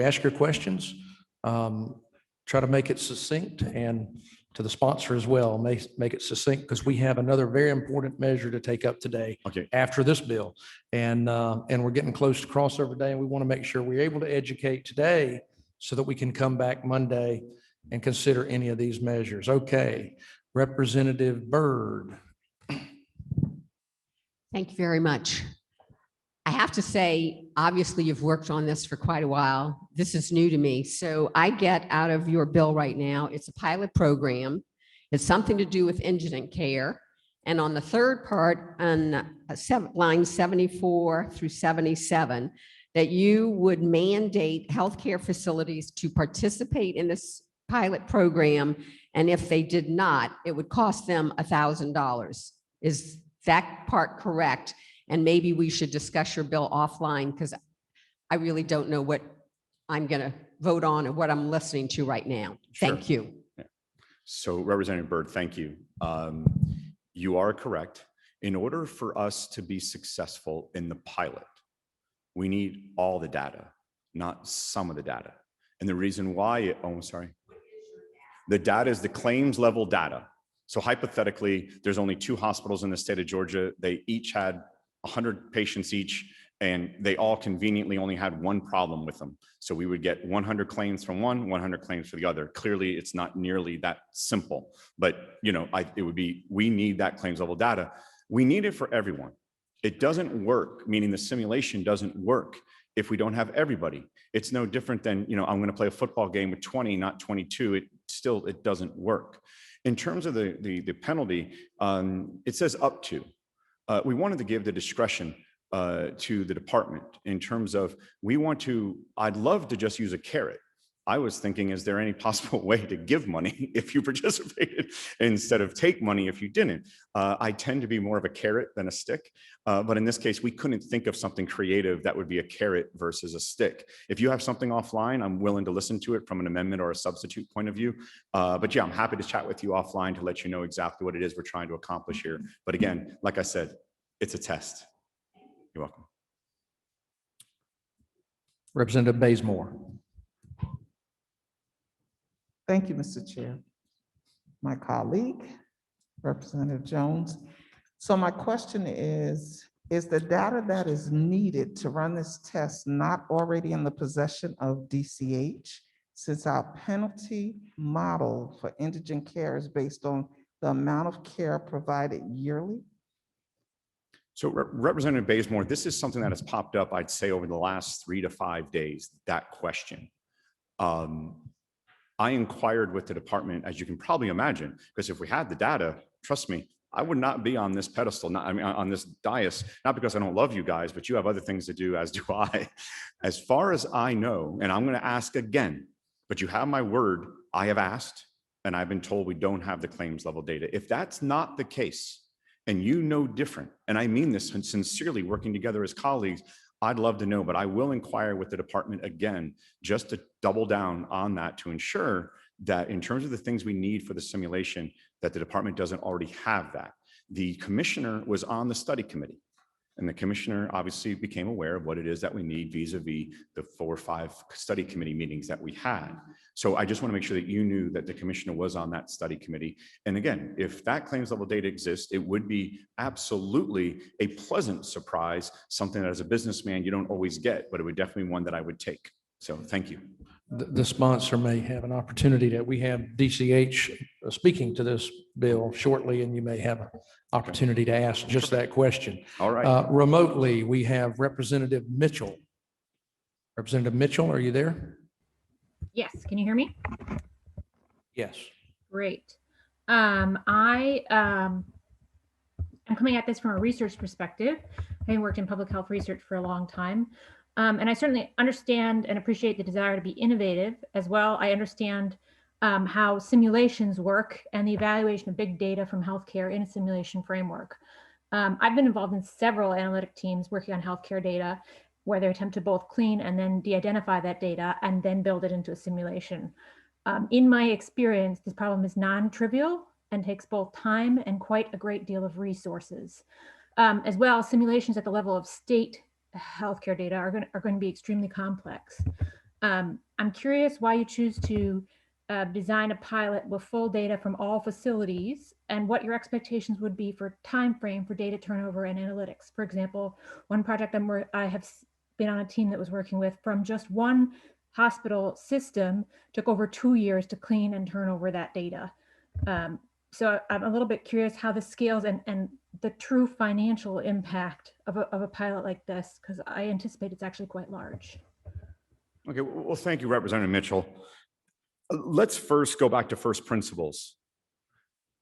ask your questions. Try to make it succinct, and to the sponsor as well, make it succinct, because we have another very important measure to take up today after this bill. And we're getting close to crossover day, and we want to make sure we're able to educate today so that we can come back Monday and consider any of these measures. Okay, Representative Byrd. Thank you very much. I have to say, obviously, you've worked on this for quite a while. This is new to me. So I get out of your bill right now, it's a pilot program. It's something to do with indigent care. And on the third part, on line 74 through 77, that you would mandate healthcare facilities to participate in this pilot program. And if they did not, it would cost them $1,000. Is that part correct? And maybe we should discuss your bill offline because I really don't know what I'm going to vote on and what I'm listening to right now. Thank you. So Representative Byrd, thank you. You are correct. In order for us to be successful in the pilot, we need all the data, not some of the data. And the reason why, oh, I'm sorry. The data is the claims level data. So hypothetically, there's only 2 hospitals in the state of Georgia. They each had 100 patients each, and they all conveniently only had one problem with them. So we would get 100 claims from one, 100 claims for the other. Clearly, it's not nearly that simple, but it would be, we need that claims level data. We need it for everyone. It doesn't work, meaning the simulation doesn't work if we don't have everybody. It's no different than, I'm going to play a football game with 20, not 22. It doesn't work. In terms of the penalty, it says up to. We wanted to give the discretion to the department in terms of, I'd love to just use a carrot. I was thinking, is there any possible way to give money if you participated instead of take money if you didn't? I tend to be more of a carrot than a stick. But in this case, we couldn't think of something creative that would be a carrot versus a stick. If you have something offline, I'm willing to listen to it from an amendment or a substitute point of view. But yeah, I'm happy to chat with you offline to let you know exactly what it is we're trying to accomplish here. But again, like I said, it's a test. You're welcome. Representative Bazemore. Thank you, Mr. Chair. My colleague, Representative Jones. So my question is the data that is needed to run this test not already in the possession of DCH, since our penalty model for indigent care is based on the amount of care provided yearly? So Representative Bazemore, this is something that has popped up, I'd say, over the last 3 to 5 days, that question. I inquired with the department, as you can probably imagine, because if we had the data, trust me, I would not be on this pedestal, on this dais, not because I don't love you guys, but you have other things to do, as do I. As far as I know, and I'm going to ask again, but you have my word, I have asked, and I've been told we don't have the claims level data. If that's not the case, and you know different, and I mean this sincerely, working together as colleagues, I'd love to know, but I will inquire with the department again, just to double down on that to ensure that in terms of the things we need for the simulation, that the department doesn't already have that. The commissioner was on the study committee, and the commissioner obviously became aware of what it is that we need vis-a-vis the 4 or 5 study committee meetings that we had. So I just want to make sure that you knew that the commissioner was on that study committee. And again, if that claims level data exists, it would be absolutely a pleasant surprise, something that as a businessman you don't always get, but it would definitely be one that I would take. So thank you. The sponsor may have an opportunity that we have DCH speaking to this bill shortly, and you may have an opportunity to ask just that question. All right. Remotely, we have Representative Mitchell. Representative Mitchell, are you there? Yes, can you hear me? Yes. Great. I'm coming at this from a research perspective. I worked in public health research for a long time. And I certainly understand and appreciate the desire to be innovative as well. I understand how simulations work and the evaluation of big data from healthcare in a simulation framework. I've been involved in several analytic teams working on healthcare data where they attempt to both clean and then de-identify that data and then build it into a simulation. In my experience, this problem is non-trivial and takes both time and quite a great deal of resources. As well, simulations at the level of state healthcare data are going to be extremely complex. I'm curious why you choose to design a pilot with full data from all facilities and what your expectations would be for time frame for data turnover and analytics. For example, one project I have been on a team that was working with from just one hospital system took over 2 years to clean and turn over that data. So I'm a little bit curious how this scales and the true financial impact of a pilot like this, because I anticipate it's actually quite large. Okay, well, thank you, Representative Mitchell. Let's first go back to first principles.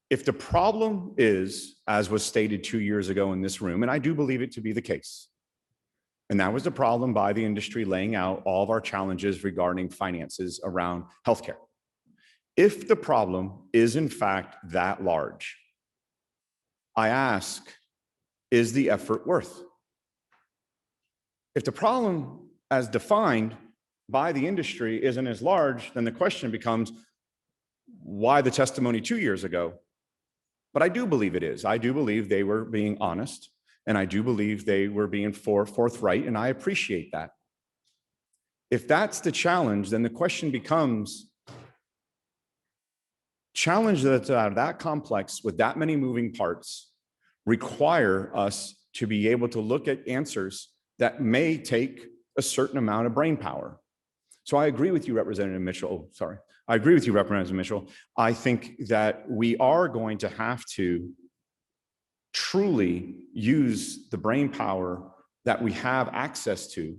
If the problem is, as was stated 2 years ago in this room, and I do believe it to be the case, and that was the problem by the industry laying out all of our challenges regarding finances around healthcare. If the problem is in fact that large, I ask, is the effort worth? If the problem as defined by the industry isn't as large, then the question becomes, why the testimony 2 years ago? But I do believe it is. I do believe they were being honest, and I do believe they were being forthright, and I appreciate that. If that's the challenge, then the question becomes, challenge that's that complex with that many moving parts require us to be able to look at answers that may take a certain amount of brain power. So I agree with you, Representative Mitchell. Oh, sorry. I agree with you, Representative Mitchell. I think that we are going to have to truly use the brain power that we have access to.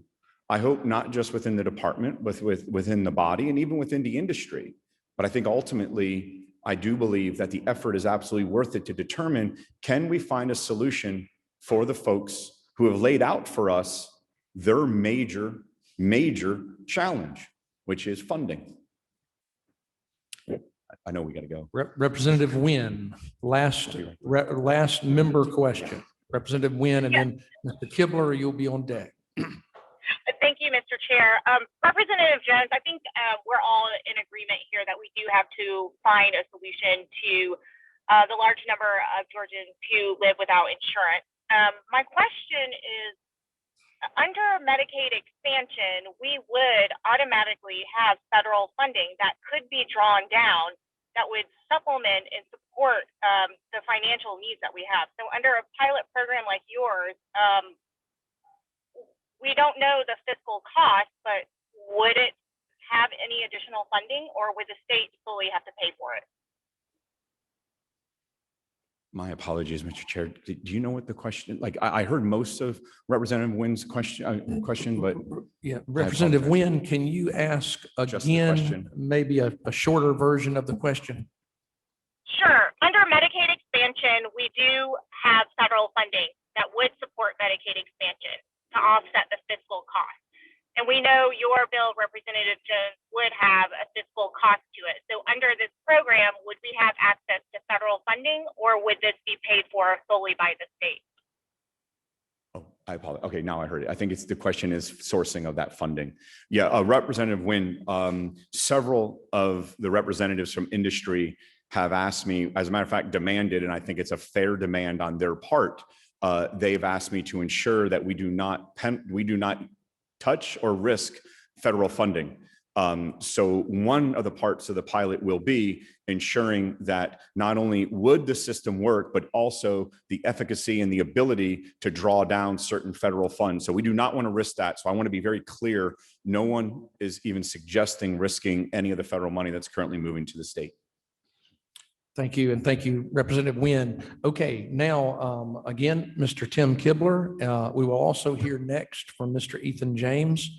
I hope not just within the department, but within the body and even within the industry. But I think ultimately, I do believe that the effort is absolutely worth it to determine, can we find a solution for the folks who have laid out for us their major challenge, which is funding. I know we got to go. Representative Nguyen, last member question. Representative Nguyen, and then Mr. Kibler, you'll be on deck. Thank you, Mr. Chair. Representative Jones, I think we're all in agreement here that we do have to find a solution to the large number of Georgians who live without insurance. My question is, under Medicaid expansion, we would automatically have federal funding that could be drawn down that would supplement and support the financial needs that we have. So under a pilot program like yours, we don't know the fiscal cost, but would it have any additional funding, or would the state fully have to pay for it? My apologies, Mr. Chair. Do you know what the question, like, I heard most of Representative Nguyen's question, but. Yeah, Representative Nguyen, can you ask Just the again, question. maybe a shorter version of the question? Sure. Under Medicaid expansion, we do have federal funding that would support Medicaid expansion to offset the fiscal cost. And we know your bill, Representative Jones, would have a fiscal cost to it. So under this program, would we have access to federal funding, or would this be paid for solely by the state? Oh, I apologize. Okay, now I heard it. I think the question is sourcing of that funding. Yeah, Representative Nguyen, several of the representatives from industry have asked me, as a matter of fact, demanded, and I think it's a fair demand on their part. They've asked me to ensure that we do not touch or risk federal funding. So one of the parts of the pilot will be ensuring that not only would the system work, but also the efficacy and the ability to draw down certain federal funds. So we do not want to risk that. So I want to be very clear. No one is even suggesting risking any of the federal money that's currently moving to the state. Thank you, and thank you, Representative Nguyen. Okay, now, again, Mr. Tim Kibler. We will also hear next from Mr. Ethan James,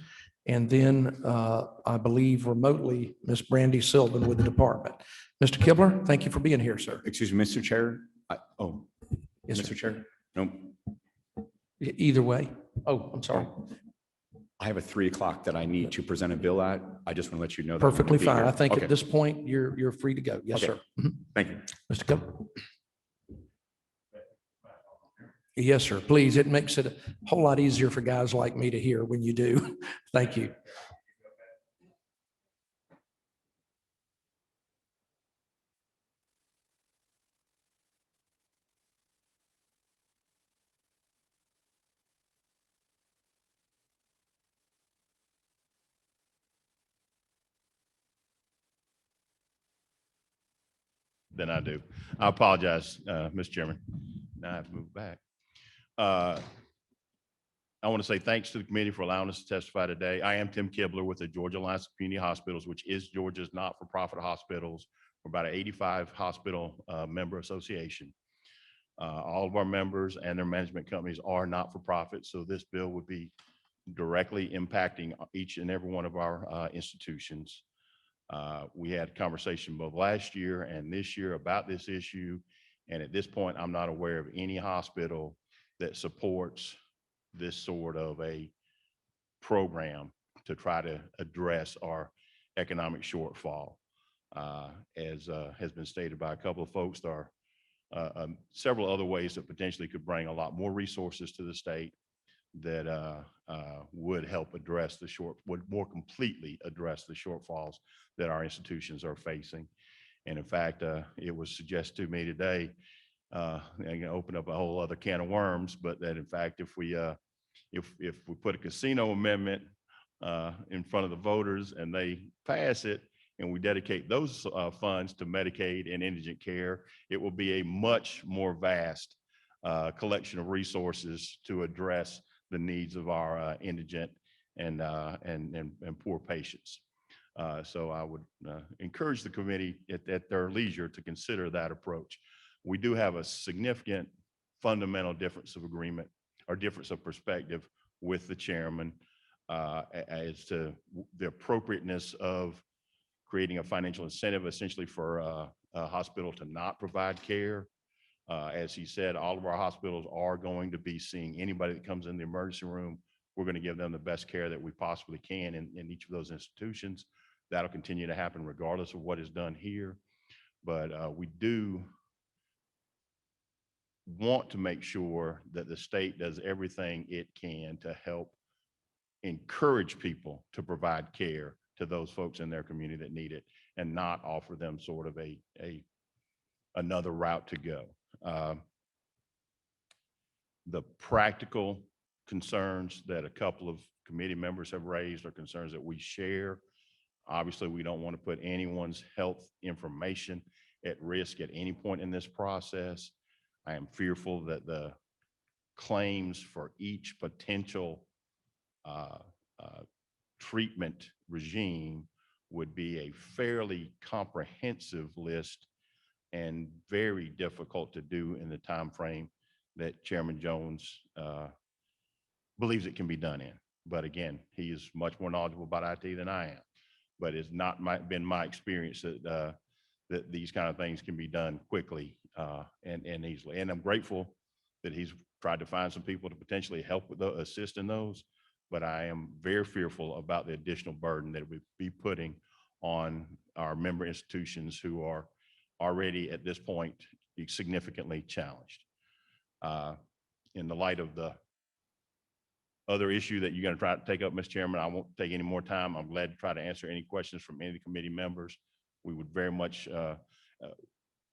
and then I believe remotely, Ms. Brandy Sylvan with the department. Mr. Kibler, thank you for being here, sir. Excuse me, Mr. Chair. Yes, Mr. sir. Chair. No, Either way. Oh, I'm sorry. I have a 3 o'clock that I need to present a bill at. I just want to let you know. that I'm gonna Perfectly be fine. here. I think Okay. at this point, you're free to go. Yes, Okay. sir. Mhm. Thank you. Mr. Kibler. Yes, sir. Please. It makes it a whole lot easier for guys like me to hear when you do. Thank you. Than I do. I apologize, Mr. Chairman. Now I have to move back. I want to say thanks to the committee for allowing us to testify today. I am Tim Kibler with the Georgia Alliance of Community Hospitals, which is Georgia's not-for-profit hospitals. We're about an 85 hospital member association. All of our members and their management companies are not-for-profit, so this bill would be directly impacting each and every one of our institutions. We had a conversation both last year and this year about this issue. And at this point, I'm not aware of any hospital that supports this sort of a program to try to address our economic shortfall. As has been stated by a couple of folks, there are several other ways that potentially could bring a lot more resources to the state. that would help address would more completely address the shortfalls that our institutions are facing. And in fact, it was suggested to me today, I'm gonna open up a whole other can of worms, but that in fact, if we put a casino amendment in front of the voters and they pass it, and we dedicate those funds to Medicaid and indigent care, it will be a much more vast collection of resources to address the needs of our indigent and poor patients. So I would encourage the committee at their leisure to consider that approach. We do have a significant fundamental difference of agreement or difference of perspective with the chairman as to the appropriateness of creating a financial incentive essentially for a hospital to not provide care. As he said, all of our hospitals are going to be seeing anybody that comes in the emergency room. We're going to give them the best care that we possibly can in each of those institutions. That'll continue to happen regardless of what is done here. But we do want to make sure that the state does everything it can to help encourage people to provide care to those folks in their community that need it and not offer them sort of another route to go. The practical concerns that a couple of committee members have raised are concerns that we share. Obviously, we don't want to put anyone's health information at risk at any point in this process. I am fearful that the claims for each potential treatment regime would be a fairly comprehensive list and very difficult to do in the time frame that Chairman Jones believes it can be done in. But again, he is much more knowledgeable about IT than I am. But it's not been my experience that that these kind of things can be done quickly and easily. And I'm grateful that he's tried to find some people to potentially help with assist in those. But I am very fearful about the additional burden that we be putting on our member institutions who are already at this point significantly challenged. In the light of the other issue that you're going to try to take up, Mr. Chairman, I won't take any more time. I'm glad to try to answer any questions from any of the committee members. We would very much,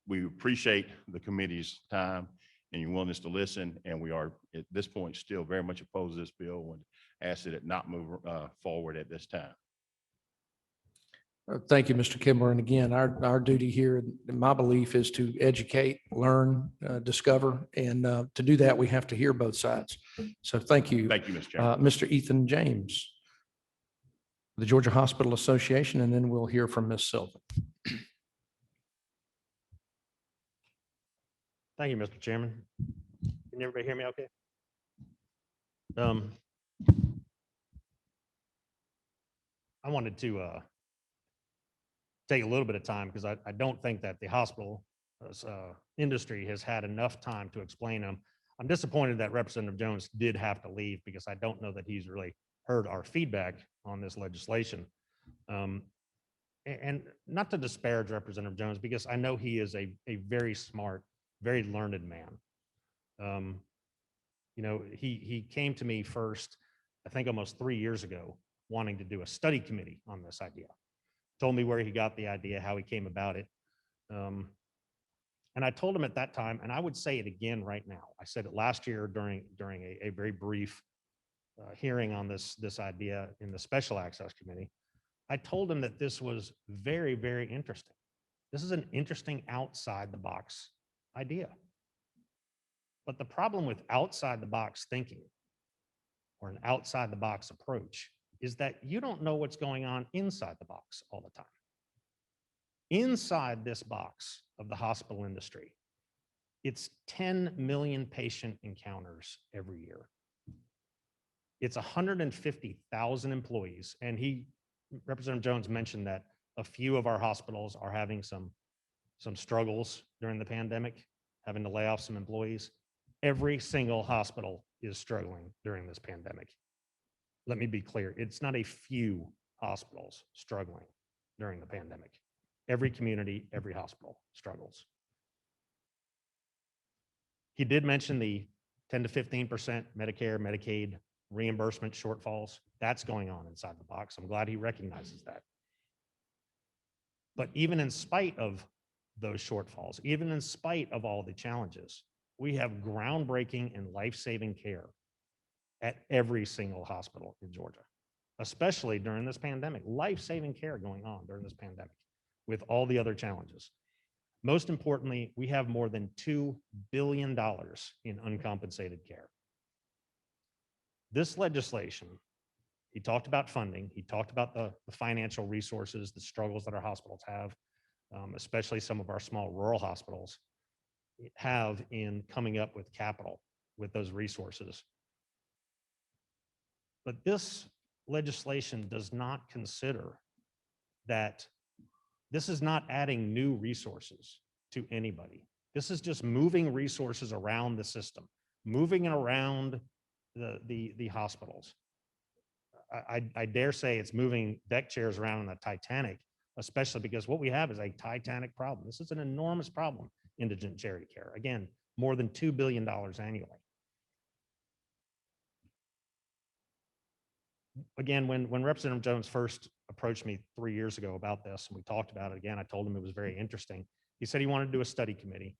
we appreciate the committee's time and your willingness to listen. And we are at this point still very much opposed to this bill and ask that it not move forward at this time. Thank you, Mr. Kimbler. And again, our duty here, my belief, is to educate, learn, discover, and to do that, we have to hear both sides. So thank you. Thank you, Mr. Chairman. Mr. Ethan James, the Georgia Hospital Association, and then we'll hear from Ms. Sylvan. Thank you, Mr. Chairman. Can everybody hear me okay? I wanted to take a little bit of time because I don't think that the hospital industry has had enough time to explain them. I'm disappointed that Representative Jones did have to leave because I don't know that he's really heard our feedback on this legislation. And not to disparage Representative Jones, because I know he is a very smart, very learned man. You know, he came to me first, I think almost 3 years ago, wanting to do a study committee on this idea. Told me where he got the idea, how he came about it. And I told him at that time, and I would say it again right now. I said it last year during a very brief hearing on this idea in the Special Access Committee. I told him that this was very, very interesting. This is an interesting outside the box idea. But the problem with outside the box thinking or an outside the box approach is that you don't know what's going on inside the box all the time. Inside this box of the hospital industry, it's 10 million patient encounters every year. It's 150,000 employees. And Representative Jones mentioned that a few of our hospitals are having some struggles during the pandemic, having to lay off some employees. Every single hospital is struggling during this pandemic. Let me be clear, it's not a few hospitals struggling during the pandemic. Every community, every hospital struggles. He did mention the 10 to 15% Medicare, Medicaid reimbursement shortfalls. That's going on inside the box. I'm glad he recognizes that. But even in spite of those shortfalls, even in spite of all the challenges, we have groundbreaking and life-saving care at every single hospital in Georgia, especially during this pandemic. Life-saving care going on during this pandemic with all the other challenges. Most importantly, we have more than $2 billion in uncompensated care. This legislation, he talked about funding, he talked about the financial resources, the struggles that our hospitals have, especially some of our small rural hospitals have in coming up with capital with those resources. But this legislation does not consider that this is not adding new resources to anybody. This is just moving resources around the system, moving it around the hospitals. I dare say it's moving deck chairs around in the Titanic, especially because what we have is a Titanic problem. This is an enormous problem, indigent charity care. Again, more than $2 billion annually. Again, when Representative Jones first approached me 3 years ago about this, and we talked about it again, I told him it was very interesting. He said he wanted to do a study committee.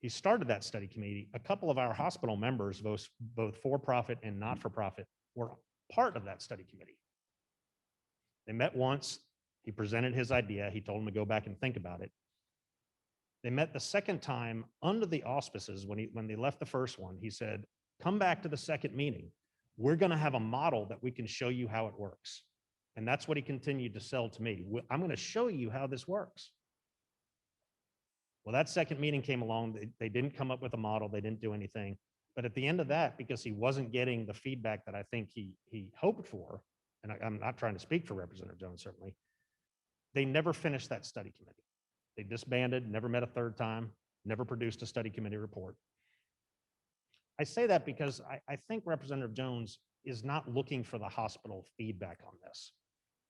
He started that study committee. A couple of our hospital members, both for-profit and not-for-profit, were part of that study committee. They met once. He presented his idea. He told them to go back and think about it. They met the second time under the auspices. When they left the first one, he said, come back to the second meeting. We're going to have a model that we can show you how it works. And that's what he continued to sell to me. I'm going to show you how this works. Well, that second meeting came along. They didn't come up with a model. They didn't do anything. But at the end of that, because he wasn't getting the feedback that I think he hoped for, and I'm not trying to speak for Representative Jones, certainly, they never finished that study committee. They disbanded, never met a third time, never produced a study committee report. I say that because I think Representative Jones is not looking for the hospital feedback on this.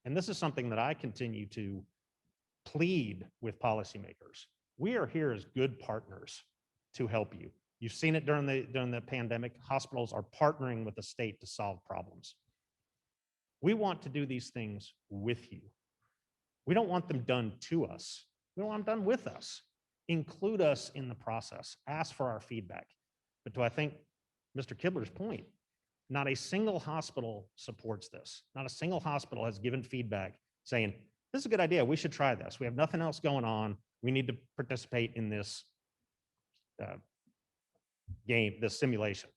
And this is something that I continue to plead with policymakers. We are here as good partners to help you. You've seen it during the pandemic. Hospitals are partnering with the state to solve problems. We want to do these things with you. We don't want them done to us. We want them done with us. Include us in the process. Ask for our feedback. But to, I think, Mr. Kibler's point, not a single hospital supports this. Not a single hospital has given feedback saying, this is a good idea. We should try this. We have nothing else going on. We need to participate in this game, this simulation.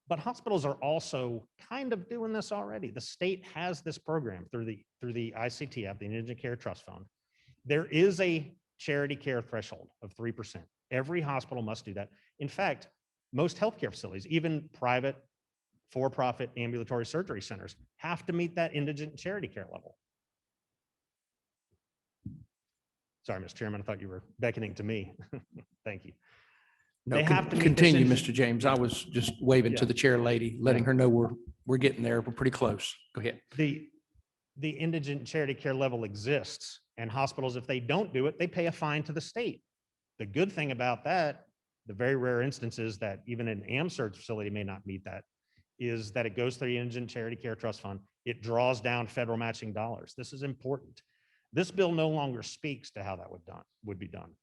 But hospitals are also kind of doing this already. The state has this program through the ICTF, the Indigent Care Trust Fund. There is a charity care threshold of 3%. Every hospital must do that. In fact, most healthcare facilities, even private, for-profit ambulatory surgery centers, have to meet that indigent charity care level. Sorry, Mr. Chairman, I thought you were beckoning to me. Thank you. No, They have to meet this continue, in- Mr. James. I was just waving to Yeah. the chair lady, letting her know we're getting there. We're pretty close. Go ahead. The indigent charity care level exists, and hospitals, if they don't do it, they pay a fine to the state. The good thing about that, the very rare instances that even an AmSurge facility may not meet that, is that it goes through the Indigent Charity Care Trust Fund. It draws down federal matching dollars. This is important. This bill no longer speaks to how that would be done.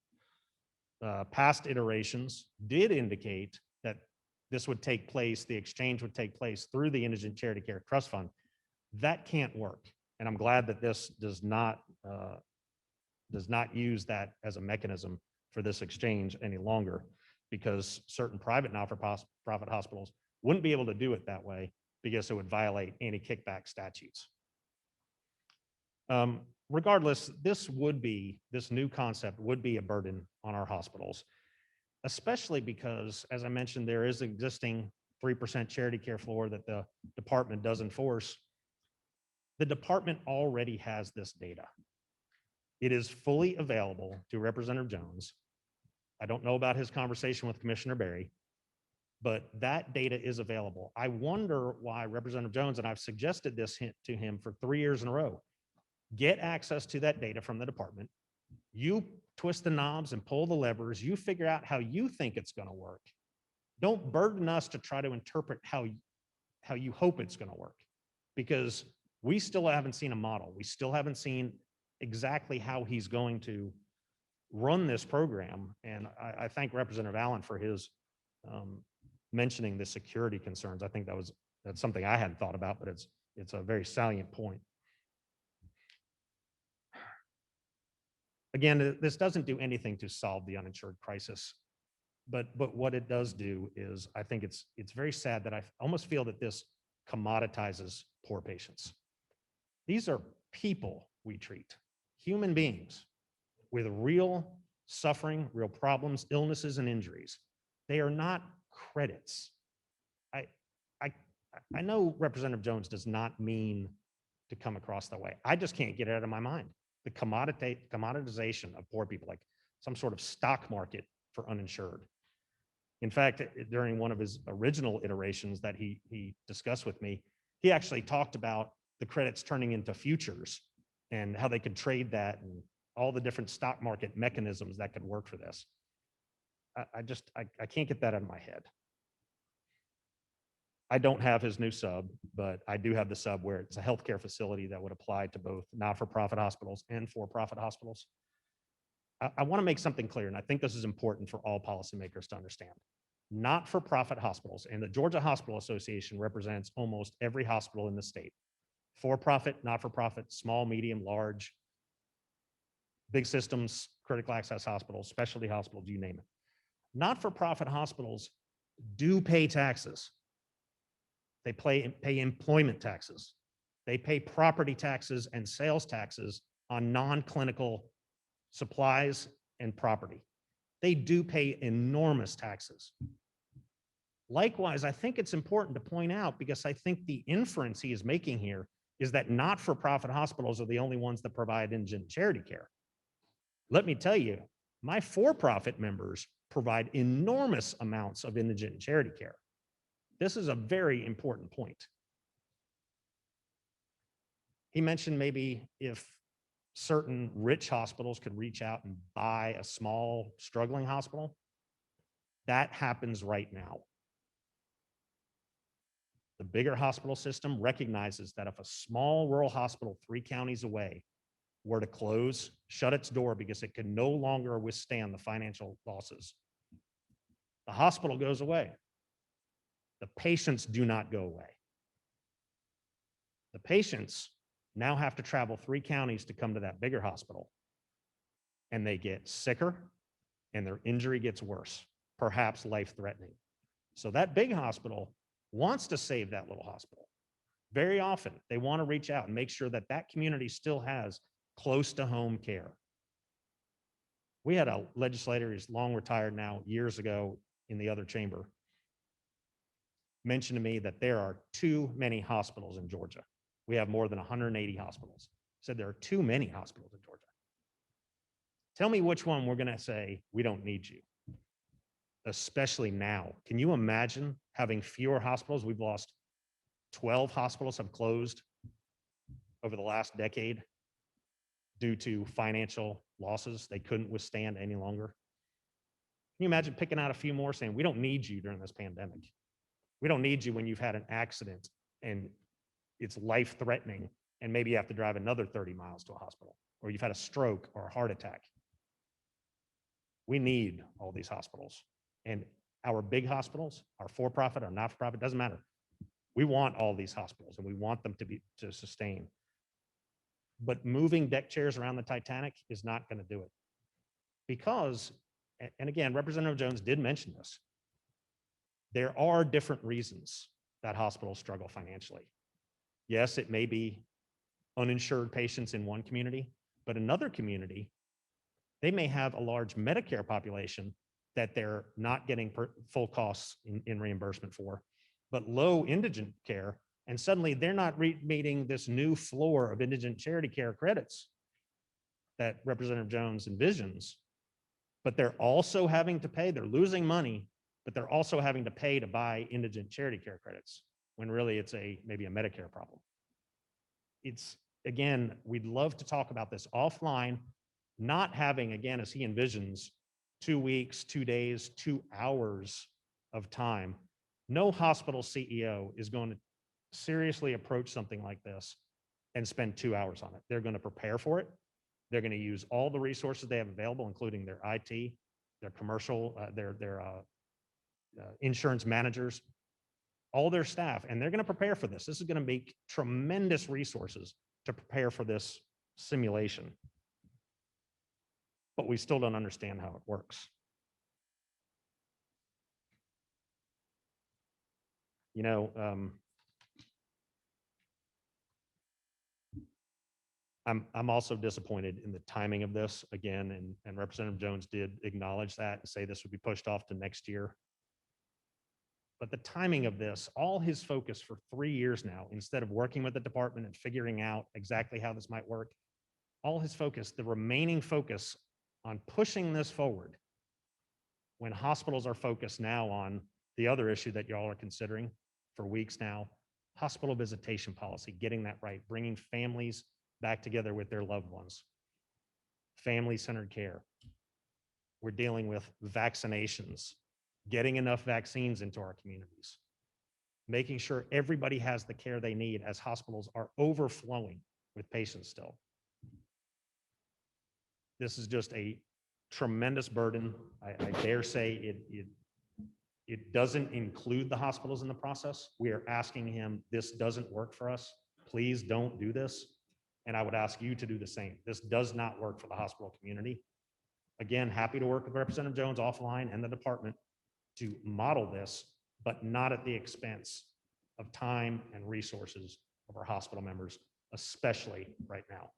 Past iterations did indicate that this would take place, the exchange would take place through the Indigent Charity Care Trust Fund. That can't work. And I'm glad that this does not use that as a mechanism for this exchange any longer, because certain private not-for-profit hospitals wouldn't be able to do it that way because it would violate anti-kickback statutes. Regardless, this new concept would be a burden on our hospitals, especially because, as I mentioned, there is existing 3% charity care floor that the department does enforce. The department already has this data. It is fully available to Representative Jones. I don't know about his conversation with Commissioner Berry, but that data is available. I wonder why Representative Jones, and I've suggested this to him for 3 years in a row, get access to that data from the department. You twist the knobs and pull the levers. You figure out how you think it's going to work. don't burden us to try to interpret how you hope it's going to work, because we still haven't seen a model. We still haven't seen exactly how he's going to run this program. And I thank Representative Allen for his mentioning the security concerns. I think that's something I hadn't thought about, but it's a very salient point. Again, this doesn't do anything to solve the uninsured crisis, but what it does do is, I think it's very sad that I almost feel that this commoditizes poor patients. These are people we treat, human beings with real suffering, real problems, illnesses, and injuries. They are not credits. I know Representative Jones does not mean to come across that way. I just can't get it out of my mind. The commoditization of poor people, like some sort of stock market for uninsured. In fact, during one of his original iterations that he discussed with me, he actually talked about the credits turning into futures and how they could trade that and all the different stock market mechanisms that could work for this. I can't get that out of my head. I don't have his new sub, but I do have the sub where it's a healthcare facility that would apply to both not-for-profit hospitals and for-profit hospitals. I want to make something clear, and I think this is important for all policymakers to understand. Not-for-profit hospitals, and the Georgia Hospital Association represents almost every hospital in the state. For-profit, not-for-profit, small, medium, large, big systems, critical access hospitals, specialty hospitals, you name it. Not-for-profit hospitals do pay taxes. They pay employment taxes. They pay property taxes and sales taxes on non-clinical supplies and property. They do pay enormous taxes. Likewise, I think it's important to point out, because I think the inference he is making here is that not-for-profit hospitals are the only ones that provide indigent charity care. Let me tell you, my for-profit members provide enormous amounts of indigent charity care. This is a very important point. He mentioned maybe if certain rich hospitals could reach out and buy a small, struggling hospital. That happens right now. The bigger hospital system recognizes that if a small rural hospital 3 counties away were to close, shut its door because it could no longer withstand the financial losses, the hospital goes away. The patients do not go away. The patients now have to travel 3 counties to come to that bigger hospital, and they get sicker and their injury gets worse, perhaps life-threatening. So that big hospital wants to save that little hospital. Very often, they want to reach out and make sure that that community still has close to home care. We had a legislator who's long retired now, years ago in the other chamber, mentioned to me that there are too many hospitals in Georgia. We have more than 180 hospitals. Said there are too many hospitals in Georgia. Tell me which one we're going to say we don't need you, especially now. Can you imagine having fewer hospitals? We've lost 12 hospitals have closed over the last decade due to financial losses they couldn't withstand any longer. Can you imagine picking out a few more saying, we don't need you during this pandemic? We don't need you when you've had an accident and it's life-threatening and maybe you have to drive another 30 miles to a hospital, or you've had a stroke or a heart attack. We need all these hospitals. And our big hospitals, our for-profit, our not-for-profit, doesn't matter. We want all these hospitals and we want them to sustain. But moving deck chairs around the Titanic is not going to do it. Because, and again, Representative Jones did mention this, there are different reasons that hospitals struggle financially. Yes, it may be uninsured patients in one community, but another community, they may have a large Medicare population that they're not getting full costs in reimbursement for, but low indigent care, and suddenly they're not meeting this new floor of indigent charity care credits that Representative Jones envisions, but they're also having to pay, they're losing money, but they're also having to pay to buy indigent charity care credits, when really it's maybe a Medicare problem. It's, again, we'd love to talk about this offline, not having, again, as he envisions, 2 weeks, 2 days, 2 hours of time, no hospital CEO is going to seriously approach something like this and spend 2 hours on it. They're going to prepare for it. They're going to use all the resources they have available, including their IT, their commercial, their insurance managers, all their staff, and they're going to prepare for this. This is going to make tremendous resources to prepare for this simulation. But we still don't understand how it works. You know, I'm also disappointed in the timing of this again, and Representative Jones did acknowledge that and say this would be pushed off to next year. But the timing of this, all his focus for 3 years now, instead of working with the department and figuring out exactly how this might work, all his focus, the remaining focus on pushing this forward, when hospitals are focused now on the other issue that y'all are considering for weeks now, hospital visitation policy, getting that right, bringing families back together with their loved ones, family-centered care. We're dealing with vaccinations, getting enough vaccines into our communities, making sure everybody has the care they need as hospitals are overflowing with patients still. This is just a tremendous burden. I dare say it doesn't include the hospitals in the process. We are asking him, this doesn't work for us. Please don't do this. And I would ask you to do the same. This does not work for the hospital community. Again, happy to work with Representative Jones offline and the department to model this, but not at the expense of time and resources of our hospital members, especially right now.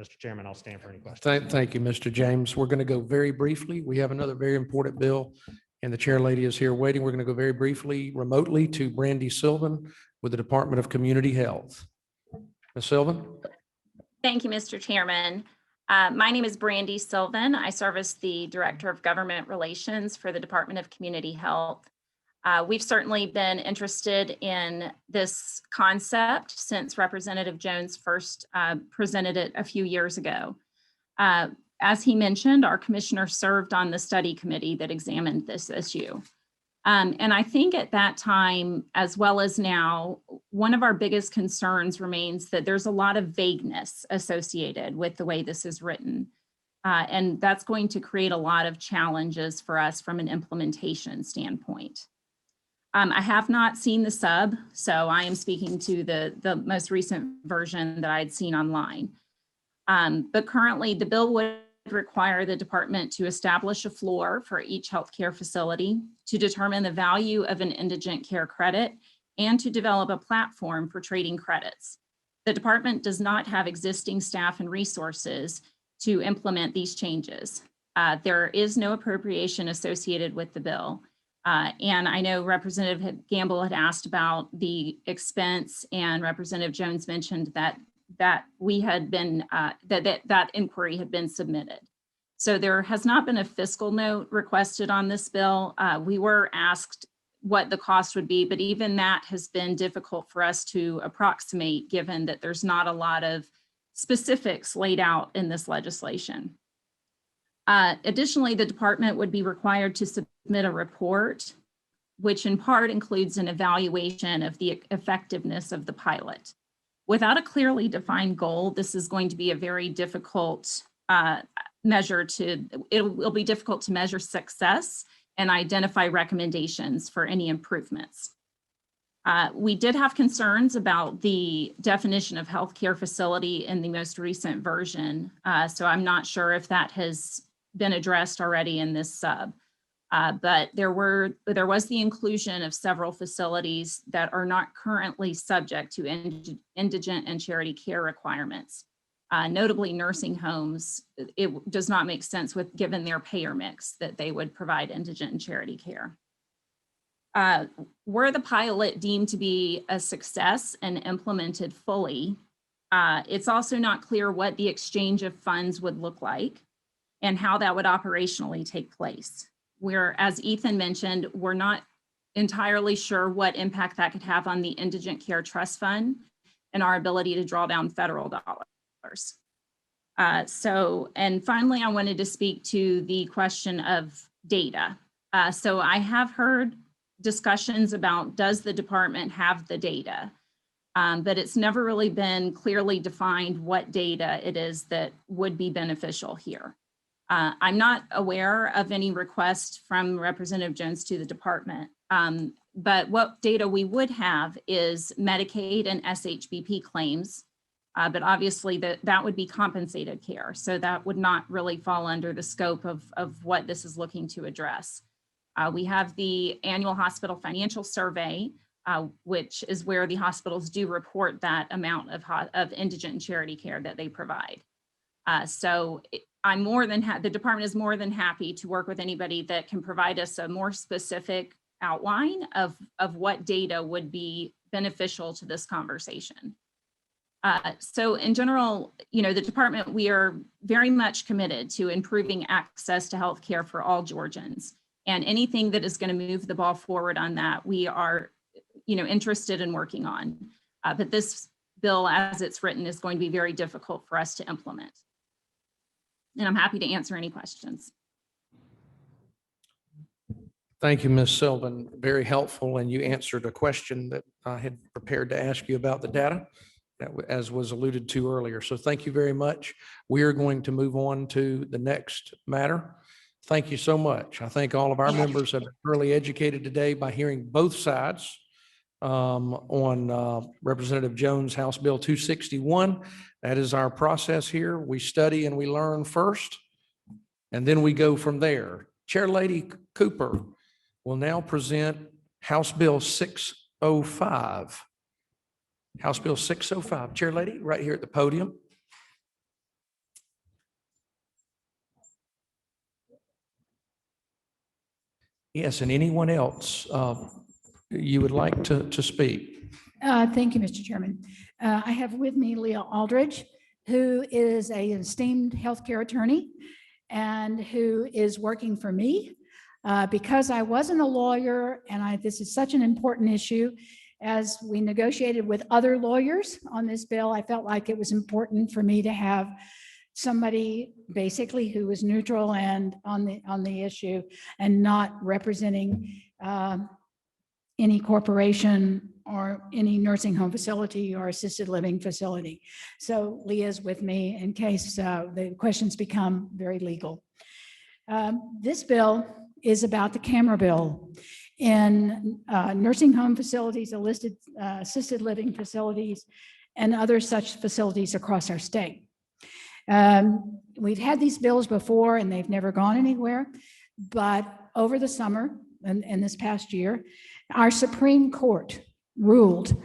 Mr. Chairman, I'll stand for any questions. Thank you, Mr. James. We're going to go very briefly. We have another very important bill, and the chair lady is here waiting. We're going to go very briefly remotely to Brandy Sylvan with the Department of Community Health. Ms. Sylvan? Thank you, Mr. Chairman. My name is Brandy Sylvan. I serve as the Director of Government Relations for the Department of Community Health. We've certainly been interested in this concept since Representative Jones first presented it a few years ago. As he mentioned, our commissioner served on the study committee that examined this issue. And I think at that time, as well as now, one of our biggest concerns remains that there's a lot of vagueness associated with the way this is written. And that's going to create a lot of challenges for us from an implementation standpoint. I have not seen the sub, so I am speaking to the most recent version that I'd seen online. But currently, the bill would require the department to establish a floor for each healthcare facility, to determine the value of an indigent care credit, and to develop a platform for trading credits. The department does not have existing staff and resources to implement these changes. There is no appropriation associated with the bill. And I know Representative Gamble had asked about the expense, and Representative Jones mentioned that we had been, that inquiry had been submitted. So there has not been a fiscal note requested on this bill. We were asked what the cost would be, but even that has been difficult for us to approximate, given that there's not a lot of specifics laid out in this legislation. Additionally, the department would be required to submit a report, which in part includes an evaluation of the effectiveness of the pilot. Without a clearly defined goal, this is going to be a very difficult measure it will be difficult to measure success and identify recommendations for any improvements. We did have concerns about the definition of healthcare facility in the most recent version. So I'm not sure if that has been addressed already in this sub. But there was the inclusion of several facilities that are not currently subject to indigent and charity care requirements. Notably nursing homes, it does not make sense given their payer mix that they would provide indigent and charity care. Were the pilot deemed to be a success and implemented fully, it's also not clear what the exchange of funds would look like and how that would operationally take place. Where, as Ethan mentioned, we're not entirely sure what impact that could have on the Indigent Care Trust Fund and our ability to draw down federal dollars. And finally, I wanted to speak to the question of data. So I have heard discussions about, does the department have the data? But it's never really been clearly defined what data it is that would be beneficial here. I'm not aware of any request from Representative Jones to the department. But what data we would have is Medicaid and SHBP claims. But obviously that would be compensated care. So that would not really fall under the scope of what this is looking to address. We have the annual hospital financial survey, which is where the hospitals do report that amount of indigent and charity care that they provide. I'm the department is more than happy to work with anybody that can provide us a more specific outline of what data would be beneficial to this conversation. So in general, the department, we are very much committed to improving access to healthcare for all Georgians. And anything that is going to move the ball forward on that, we are interested in working on. But this bill, as it's written, is going to be very difficult for us to implement. And I'm happy to answer any questions. Thank you, Ms. Sylvan. Very helpful. And you answered a question that I had prepared to ask you about the data, as was alluded to earlier. So thank you very much. We are going to move on to the next matter. Thank you so much. I think all of our members have been thoroughly educated today by hearing both sides on Representative Jones' House Bill 261. That is our process here. We study and we learn first, and then we go from there. Chair Lady Cooper will now present House Bill 605. House Bill 605. Chair Lady, right here at the podium. Yes, and anyone else you would like to speak? Thank you, Mr. Chairman. I have with me Leah Aldridge, who is an esteemed healthcare attorney and who is working for me because I wasn't a lawyer, and this is such an important issue. As we negotiated with other lawyers on this bill, I felt like it was important for me to have somebody basically who was neutral and on the issue and not representing any corporation or any nursing home facility or assisted living facility. So Leah's with me in case the questions become very legal. This bill is about the camera bill in nursing home facilities, assisted living facilities, and other such facilities across our state. We've had these bills before and they've never gone anywhere, but over the summer and this past year, our Supreme Court ruled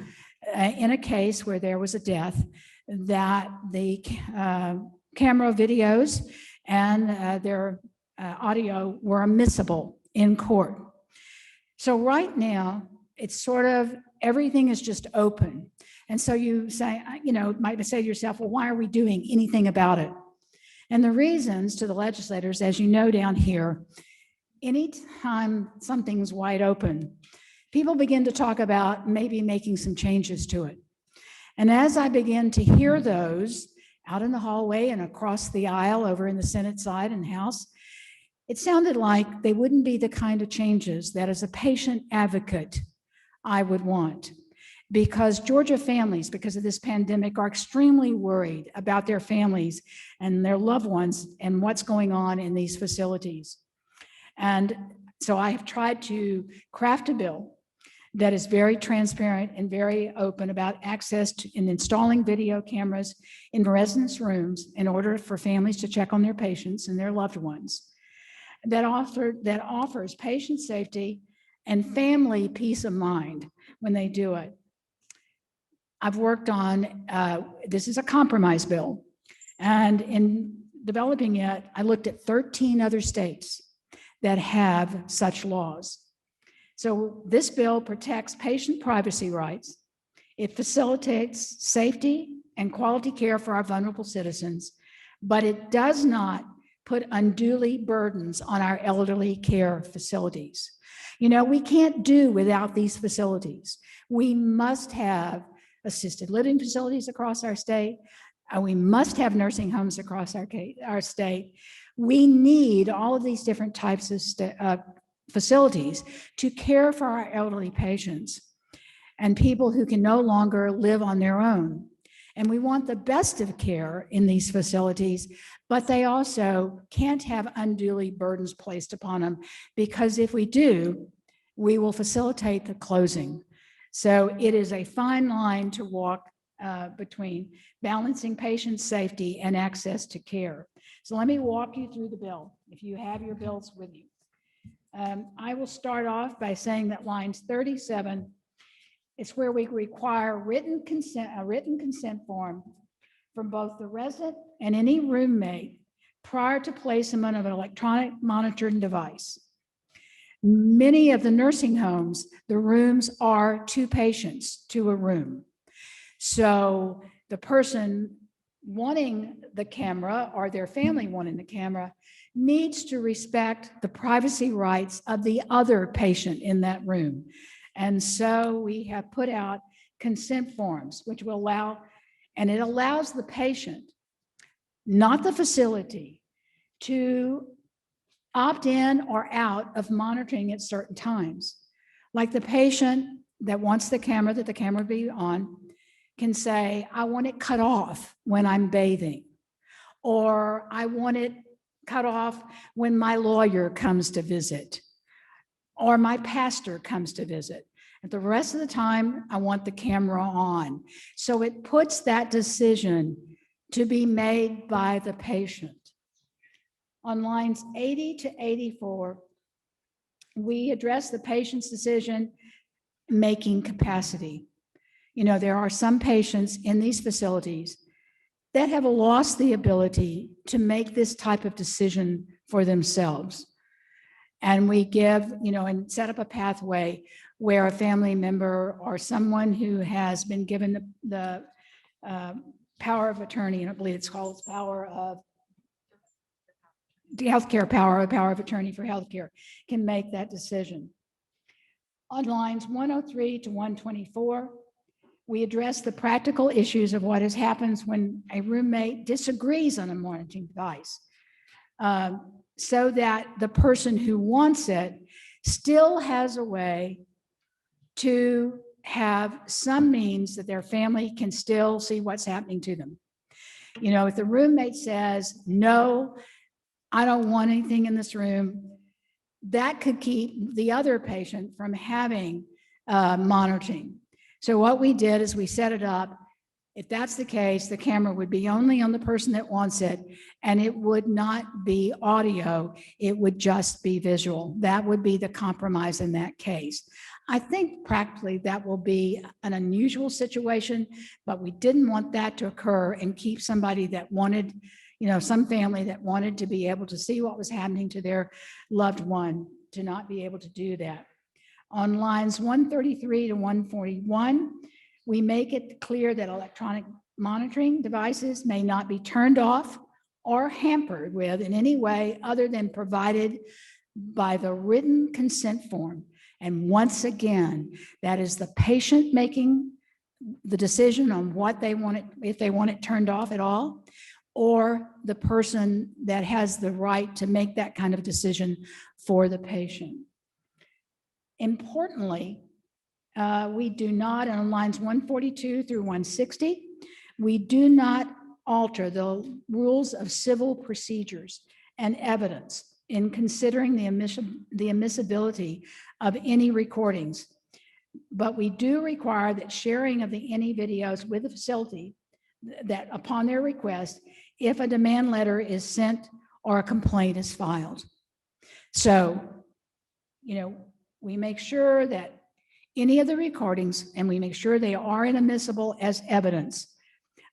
in a case where there was a death that the camera videos and their audio were admissible in court. So right now, it's sort of, everything is just open. And so you say, might say to yourself, well, why are we doing anything about it? And the reasons to the legislators, as you know down here, anytime something's wide open, people begin to talk about maybe making some changes to it. And as I began to hear those out in the hallway and across the aisle over in the Senate side and House, it sounded like they wouldn't be the kind of changes that as a patient advocate I would want. Because Georgia families, because of this pandemic, are extremely worried about their families and their loved ones and what's going on in these facilities. And so I have tried to craft a bill that is very transparent and very open about access to and installing video cameras in residence rooms in order for families to check on their patients and their loved ones. That offers patient safety and family peace of mind when they do it. I've worked on, this is a compromise bill, and in developing it, I looked at 13 other states that have such laws. So this bill protects patient privacy rights. It facilitates safety and quality care for our vulnerable citizens, but it does not put unduly burdens on our elderly care facilities. We can't do without these facilities. We must have assisted living facilities across our state. We must have nursing homes across our state. We need all of these different types of facilities to care for our elderly patients and people who can no longer live on their own. And we want the best of care in these facilities, but they also can't have unduly burdens placed upon them, because if we do, we will facilitate the closing. So it is a fine line to walk between balancing patient safety and access to care. So let me walk you through the bill, if you have your bills with you. I will start off by saying that lines 37, it's where we require a written consent form from both the resident and any roommate prior to placement of an electronic monitoring device. Many of the nursing homes, the rooms are 2 patients to a room. So the person wanting the camera or their family wanting the camera needs to respect the privacy rights of the other patient in that room. And so we have put out consent forms, which will allow, and it allows the patient, not the facility, to opt in or out of monitoring at certain times. Like the patient that wants the camera, that the camera be on, can say, I want it cut off when I'm bathing, or I want it cut off when my lawyer comes to visit, or my pastor comes to visit. And the rest of the time, I want the camera on. So it puts that decision to be made by the patient. On lines 80 to 84, we address the patient's decision-making capacity. You know, there are some patients in these facilities that have lost the ability to make this type of decision for themselves. And we give, you know, and set up a pathway where a family member or someone who has been given the power of attorney, and I believe it's called power of the healthcare power of attorney for healthcare, can make that decision. On lines 103 to 124, we address the practical issues of what happens when a roommate disagrees on a monitoring device, so that the person who wants it still has a way to have some means that their family can still see what's happening to them. You know, if the roommate says, no, I don't want anything in this room, that could keep the other patient from having monitoring. So what we did is we set it up. If that's the case, the camera would be only on the person that wants it, and it would not be audio. It would just be visual. That would be the compromise in that case. I think practically that will be an unusual situation, but we didn't want that to occur and keep somebody that wanted, you know, some family that wanted to be able to see what was happening to their loved one to not be able to do that. On lines 133 to 141, we make it clear that electronic monitoring devices may not be turned off or hampered with in any way other than provided by the written consent form. And once again, that is the patient making the decision on what they want it, if they want it turned off at all, or the person that has the right to make that kind of decision for the patient. Importantly, we do not, on lines 142 through 160, we do not alter the rules of civil procedures and evidence in considering the admissibility of any recordings. But we do require that sharing of any videos with the facility, that upon their request, if a demand letter is sent or a complaint is filed. So, you know, we make sure that any of the recordings, and we make sure they are inadmissible as evidence,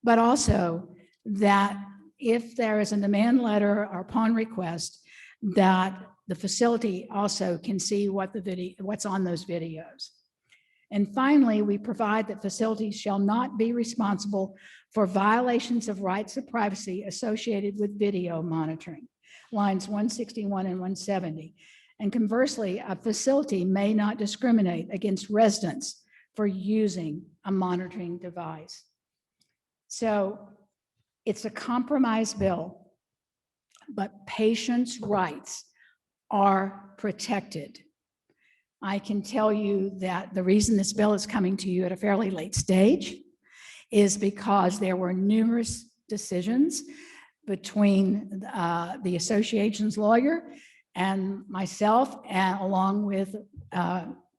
but also that if there is a demand letter or upon request, that the facility also can see what's on those videos. And finally, we provide that facilities shall not be responsible for violations of rights of privacy associated with video monitoring, lines 161 and 170. And conversely, a facility may not discriminate against residents for using a monitoring device. So it's a compromise bill, but patients' rights are protected. I can tell you that the reason this bill is coming to you at a fairly late stage is because there were numerous decisions between the association's lawyer and myself, and along with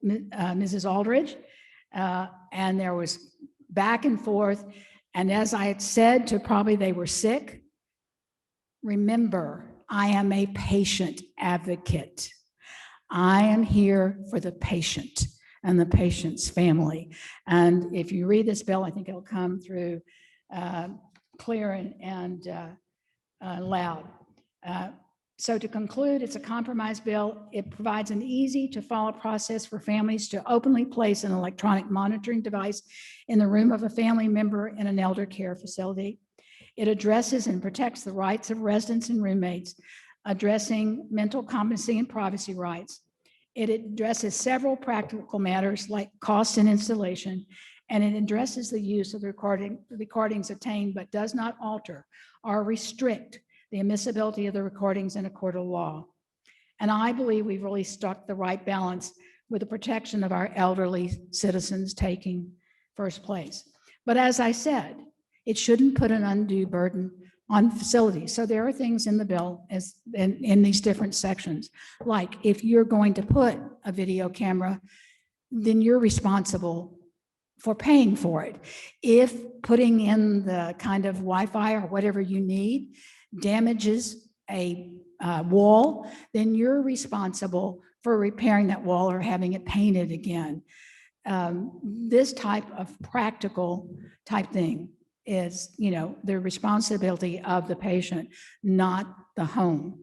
Mrs. Aldridge. And there was back and forth. And as I had said to probably they were sick, remember, I am a patient advocate. I am here for the patient and the patient's family. And if you read this bill, I think it'll come through clear and loud. So to conclude, it's a compromise bill. It provides an easy to follow process for families to openly place an electronic monitoring device in the room of a family member in an elder care facility. It addresses and protects the rights of residents and roommates, addressing mental competency and privacy rights. It addresses several practical matters like cost and installation, and it addresses the use of recordings obtained, but does not alter or restrict the admissibility of the recordings in a court of law. And I believe we've really struck the right balance with the protection of our elderly citizens taking first place. But as I said, it shouldn't put an undue burden on facilities. So there are things in the bill as in these different sections, like if you're going to put a video camera, then you're responsible for paying for it. If putting in the kind of Wi-Fi or whatever you need damages a wall, then you're responsible for repairing that wall or having it painted again. This type of practical type thing is, the responsibility of the patient, not the home.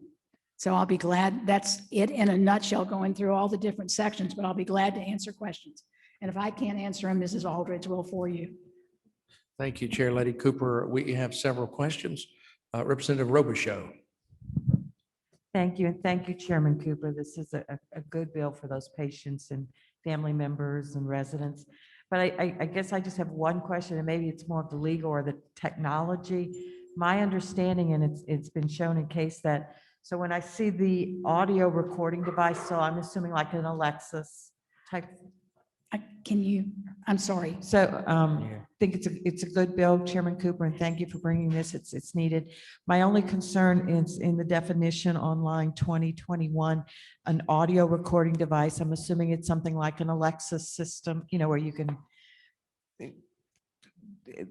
So I'll be glad, that's it in a nutshell, going through all the different sections, but I'll be glad to answer questions. And if I can't answer them, Mrs. Aldridge will for you. Thank you, Chair Lady Cooper. We have several questions. Representative Robichaud. Thank you, and thank you, Chairman Cooper. This is a good bill for those patients and family members and residents. But I guess I just have one question, and maybe it's more of the legal or the technology. My understanding, and it's been shown in case that, so when I see the audio recording device, so I'm assuming like an Alexis type. I'm sorry. So I think it's a good bill, Chairman Cooper, and thank you for bringing this. It's needed. My only concern is in the definition on line 2021, an audio recording device. I'm assuming it's something like an Alexis system, where you can,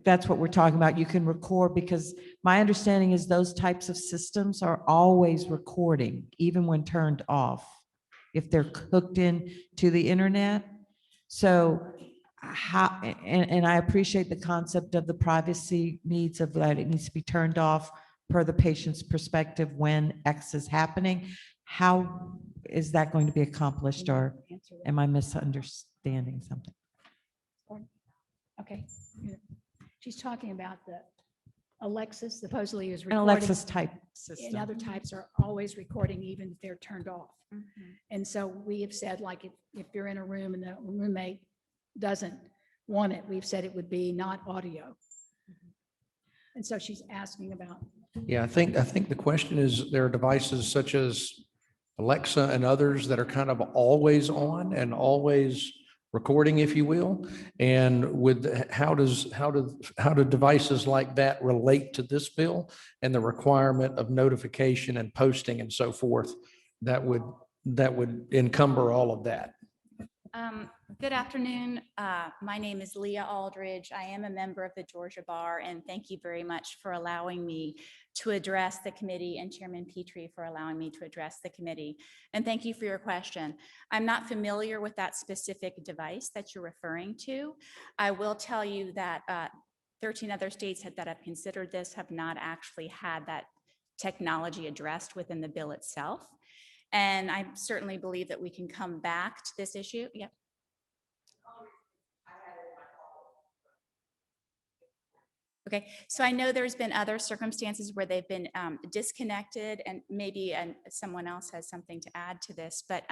that's what we're talking about. You can record, because my understanding is those types of systems are always recording, even when turned off, if they're hooked in to the internet. So how, and I appreciate the concept of the privacy needs of that. It needs to be turned off per the patient's perspective when X is happening. How is that going to be accomplished, or am I misunderstanding something? Okay. She's talking about the Alexis supposedly is An recording. Alexis type And system. other types are always recording even if they're turned off. And so we have said, like, if you're in a room and the roommate doesn't want it, we've said it would be not audio. And so she's asking about. Yeah, I think the question is, there are devices such as Alexa and others that are kind of always on and always recording, if you will. And with how do devices like that relate to this bill and the requirement of notification and posting and so forth that would encumber all of that? Good afternoon. My name is Leah Aldridge. I am a member of the Georgia Bar, and thank you very much for allowing me to address the committee, and Chairman Petrie for allowing me to address the committee. And thank you for your question. I'm not familiar with that specific device that you're referring to. I will tell you that 13 other states that have considered this have not actually had that technology addressed within the bill itself. And I certainly believe that we can come back to this issue. Yep. Okay, so I know there's been other circumstances where they've been disconnected, and maybe someone else has something to add to this, but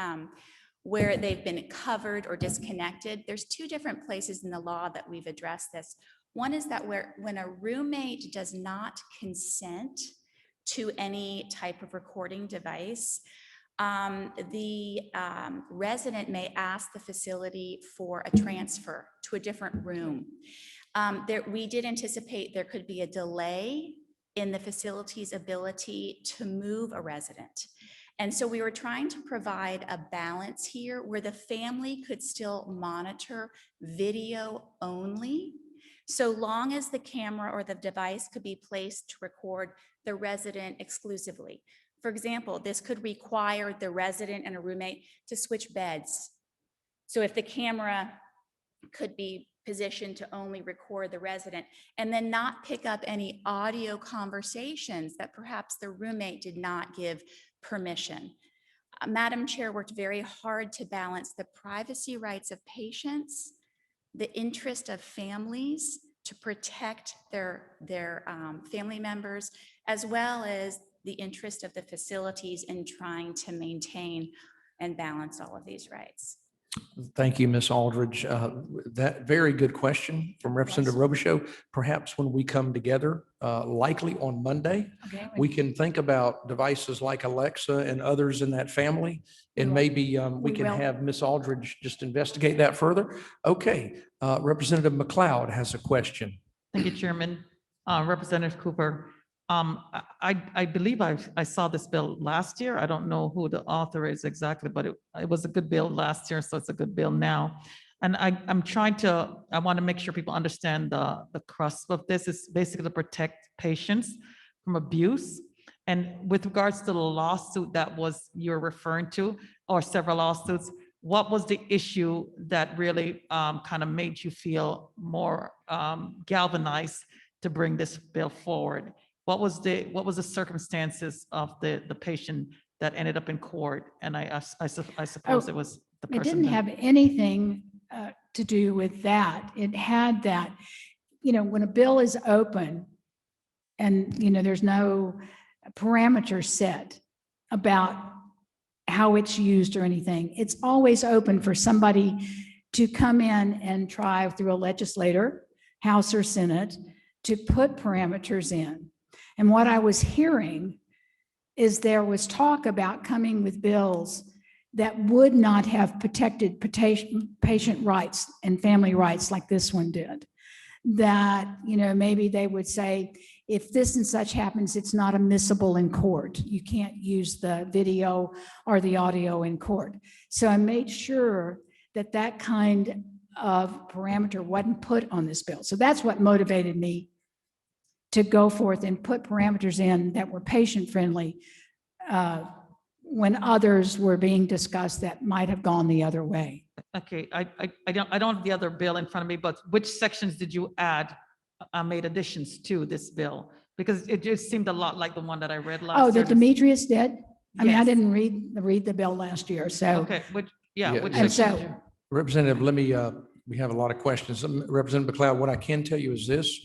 where they've been covered or disconnected, there's two different places in the law that we've addressed this. One is that when a roommate does not consent to any type of recording device, the resident may ask the facility for a transfer to a different room. We did anticipate there could be a delay in the facility's ability to move a resident. And so we were trying to provide a balance here where the family could still monitor video only, so long as the camera or the device could be placed to record the resident exclusively. For example, this could require the resident and a roommate to switch beds. So if the camera could be positioned to only record the resident and then not pick up any audio conversations that perhaps the roommate did not give permission. Madam Chair worked very hard to balance the privacy rights of patients, the interest of families to protect their family members, as well as the interest of the facilities in trying to maintain and balance all of these rights. Thank you, Ms. Aldridge. That very good question from Representative Robichaud. Perhaps when we come together, likely on Monday, we can think about devices like Alexa and others in that family. And maybe we can have Ms. Aldridge just investigate that further. Okay, Representative McLeod has a question. Thank you, Chairman. Representative Cooper, I believe I saw this bill last year. I don't know who the author is exactly, but it was a good bill last year, so it's a good bill now. And I want to make sure people understand the crux of this is basically to protect patients from abuse. And with regards to the lawsuit that you're referring to, or several lawsuits, what was the issue that really kind of made you feel more galvanized to bring this bill forward? What was the circumstances of the patient that ended up in court? And I suppose it was the person. It didn't have anything to do with that. It had that, when a bill is open and, there's no parameters set about how it's used or anything, it's always open for somebody to come in and try through a legislator, House or Senate, to put parameters in. And what I was hearing is there was talk about coming with bills that would not have protected patient rights and family rights like this one did. That, maybe they would say, if this and such happens, it's not admissible in court. You can't use the video or the audio in court. So I made sure that that kind of parameter wasn't put on this bill. So that's what motivated me to go forth and put parameters in that were patient-friendly when others were being discussed that might have gone the other way. Okay, I don't have the other bill in front of me, but which sections did you add, made additions to this bill? Because it just seemed a lot like the one that I read last year. Oh, that Demetrius did? I mean, I Yes. didn't read the bill last year, so. Okay, which And section? so, Representative, we have a lot of questions. Representative McLeod, what I can tell you is this,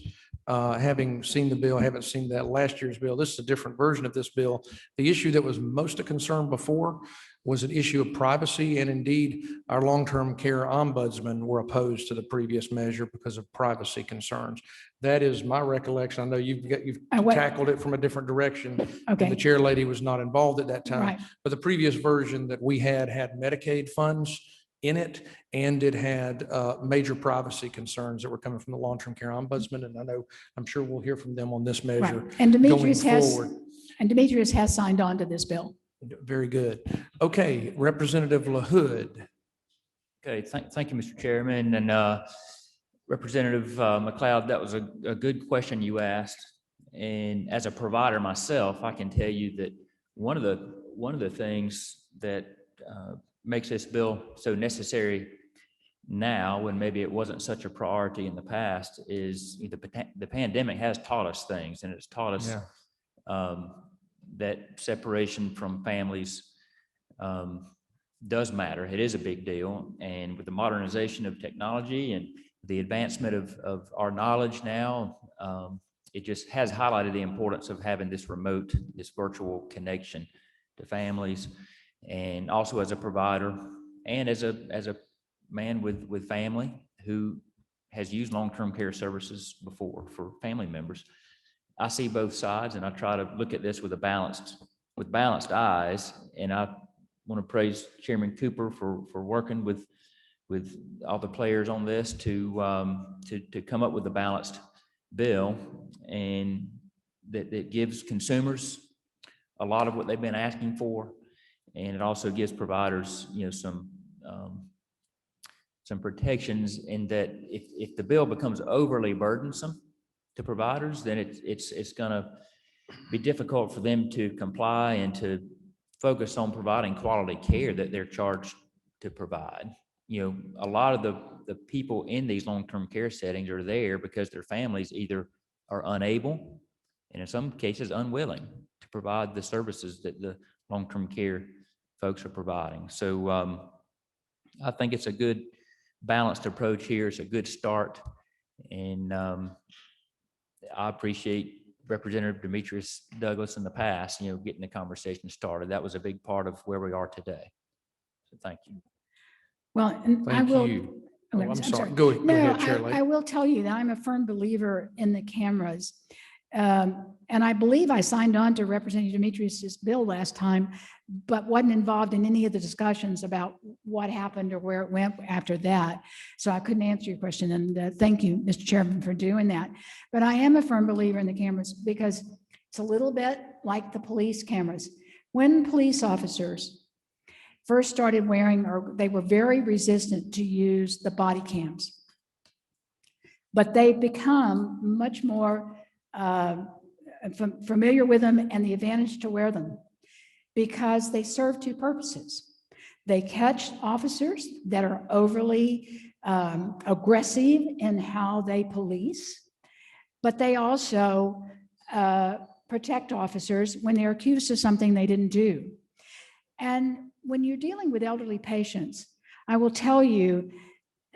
having seen the bill, haven't seen that last year's bill, this is a different version of this bill. The issue that was most a concern before was an issue of privacy, and indeed, our long-term care ombudsman were opposed to the previous measure because of privacy concerns. That is my recollection. I know you've tackled it from a different direction. Okay. The chair lady was not involved at that time, Right. but the previous version that we had Medicaid funds in it, and it had major privacy concerns that were coming from the long-term care ombudsman. And I'm sure we'll hear from them on this measure. right. And Demetrius going has, forward. signed on to this bill. Very good. Okay, Representative LaHood. Okay, thank you, Mr. Chairman. And Representative McLeod, that was a good question you asked. And as a provider myself, I can tell you that one of the things that makes this bill so necessary now, when maybe it wasn't such a priority in the past, is the pandemic has taught us things, and it's taught us that separation from families does matter. It is a big deal. And with the modernization of technology and the advancement of our knowledge now, it just has highlighted the importance of having this virtual connection to families. And also as a provider and as a man with family who has used long-term care services before for family members, I see both sides, and I try to look at this with balanced eyes. And I want to praise Chairman Cooper for working with all the players on this to come up with a balanced bill, and that gives consumers a lot of what they've been asking for, and it also gives providers, some protections in that if the bill becomes overly burdensome to providers, then it's going to be difficult for them to comply and to focus on providing quality care that they're charged to provide. A lot of the people in these long-term care settings are there because their families either are unable, and in some cases unwilling, to provide the services that the long-term care folks are providing. So I think it's a good balanced approach here. It's a good start. And I appreciate Representative Demetrius Douglas in the past, getting the conversation started. That was a big part of where we are today. So thank you. Well, and I Thank will. you. Oh, I'm sorry. sorry. Go No, ahead, Chair Lake. I will tell you that I'm a firm believer in the cameras. And I believe I signed on to Representative Demetrius's bill last time, but wasn't involved in any of the discussions about what happened or where it went after that. So I couldn't answer your question. And thank you, Mr. Chairman, for doing that. But I am a firm believer in the cameras because it's a little bit like the police cameras. When police officers first started wearing, or they were very resistant to use the body cams, but they've become much more familiar with them and the advantage to wear them because they serve two purposes. They catch officers that are overly aggressive in how they police, but they also protect officers when they're accused of something they didn't do. And when you're dealing with elderly patients, I will tell you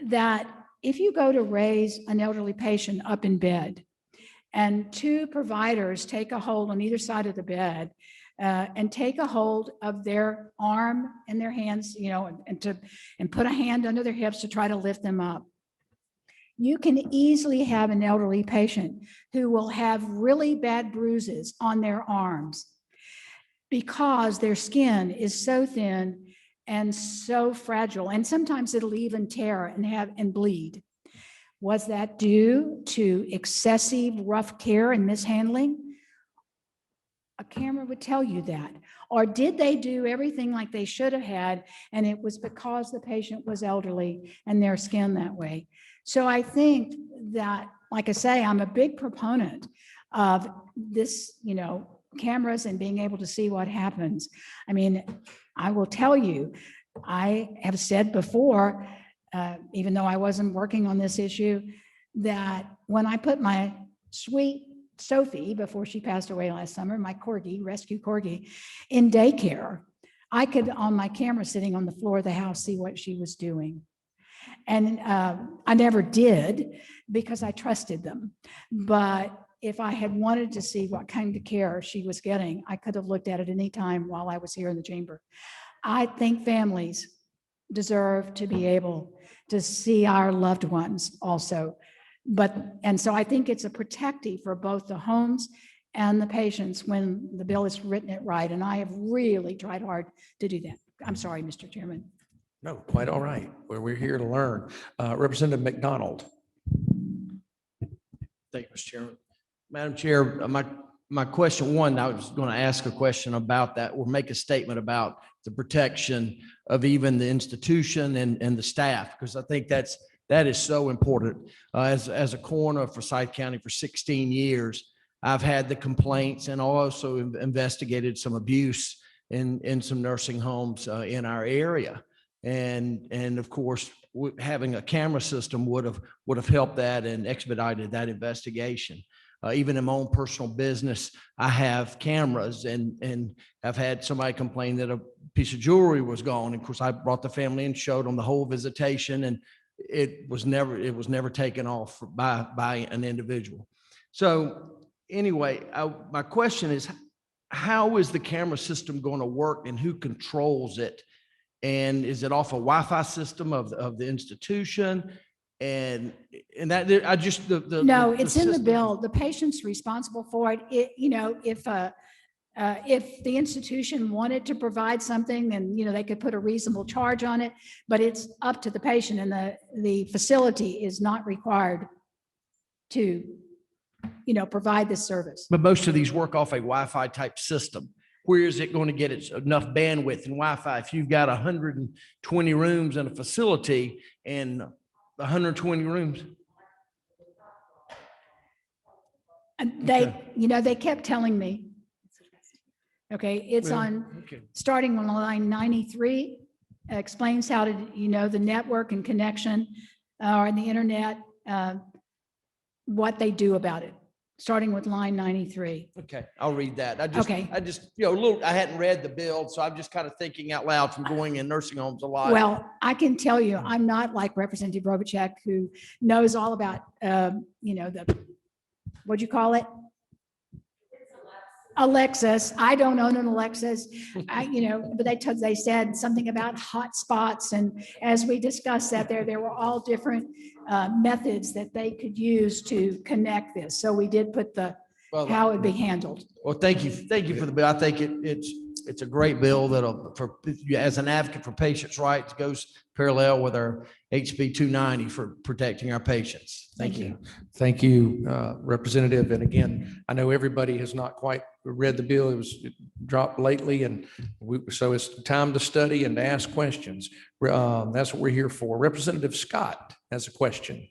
that if you go to raise an elderly patient up in bed and two providers take a hold on either side of the bed and take a hold of their arm and their hands, and put a hand under their hips to try to lift them up, you can easily have an elderly patient who will have really bad bruises on their arms because their skin is so thin and so fragile, and sometimes it'll even tear and bleed. Was that due to excessive rough care and mishandling? A camera would tell you that. Or did they do everything like they should have had, and it was because the patient was elderly and their skin that way? So I think that, like I say, I'm a big proponent of this, cameras and being able to see what happens. I mean, I will tell you, I have said before, even though I wasn't working on this issue, that when I put my sweet Sophie, before she passed away last summer, my corgi, rescue corgi, in daycare, I could, on my camera sitting on the floor of the house, see what she was doing. And I never did because I trusted them. But if I had wanted to see what kind of care she was getting, I could have looked at it any time while I was here in the chamber. I think families deserve to be able to see our loved ones also. And so I think it's a protective for both the homes and the patients when the bill is written it right. And I have really tried hard to do that. I'm sorry, Mr. Chairman. No, quite all right. We're here to learn. Representative McDonald. Thank you, Mr. Chairman. Madam Chair, my question one, I was going to ask a question about that, or make a statement about the protection of even the institution and the staff, because I think that is so important. As a coroner for Forsyth County for 16 years, I've had the complaints and also investigated some abuse in some nursing homes in our area. And of course, having a camera system would have helped that and expedited that investigation. Even in my own personal business, I have cameras and I've had somebody complain that a piece of jewelry was gone. Of course, I brought the family and showed them the whole visitation, and it was never taken off by an individual. So anyway, my question is, how is the camera system going to work and who controls it? And is it off a Wi-Fi system of the institution? And that I just No, it's in the bill. The patient's responsible for it. If If the institution wanted to provide something, then, they could put a reasonable charge on it, but it's up to the patient, and the facility is not required to, provide this service. But most of these work off a Wi-Fi type system. Where is it going to get enough bandwidth and Wi-Fi? If you've got 120 rooms in a facility and 120 rooms. And they kept telling me, okay, it's starting on line 93, explains how to, the network and connection or the internet, what they do about it, starting with line 93. Okay, I'll read that. I just, I hadn't read the bill, so I'm just kind of thinking out loud from going in nursing homes a lot. Well, I can tell you, I'm not like Representative Robichek, who knows all about, what'd you call it? Alexis. I don't own an Alexis. But they said something about hotspots, and as we discussed that there were all different methods that they could use to connect this. So we did put how it would be handled. Well, thank you for the bill. I think it's a great bill that'll, as an advocate for patients' rights, goes parallel with our HB 290 for protecting our patients. Thank you. Thank you, Representative. And again, I know everybody has not quite read the bill. It dropped lately, and so it's time to study and to ask questions. That's what we're here for. Representative Scott has a question.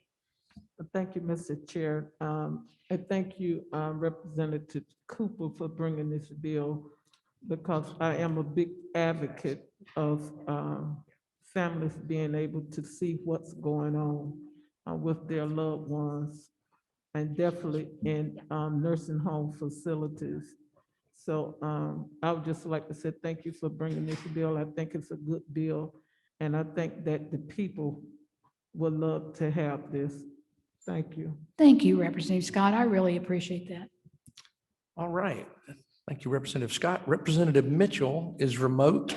Thank you, Mr. Chair. And thank you, Representative Cooper, for bringing this bill, because I am a big advocate of families being able to see what's going on with their loved ones, and definitely in nursing home facilities. So I would just like to say thank you for bringing this bill. I think it's a good bill, and I think that the people would love to have this. Thank you. Thank you, Representative Scott. I really appreciate that. All right. Thank you, Representative Scott. Representative Mitchell is remote,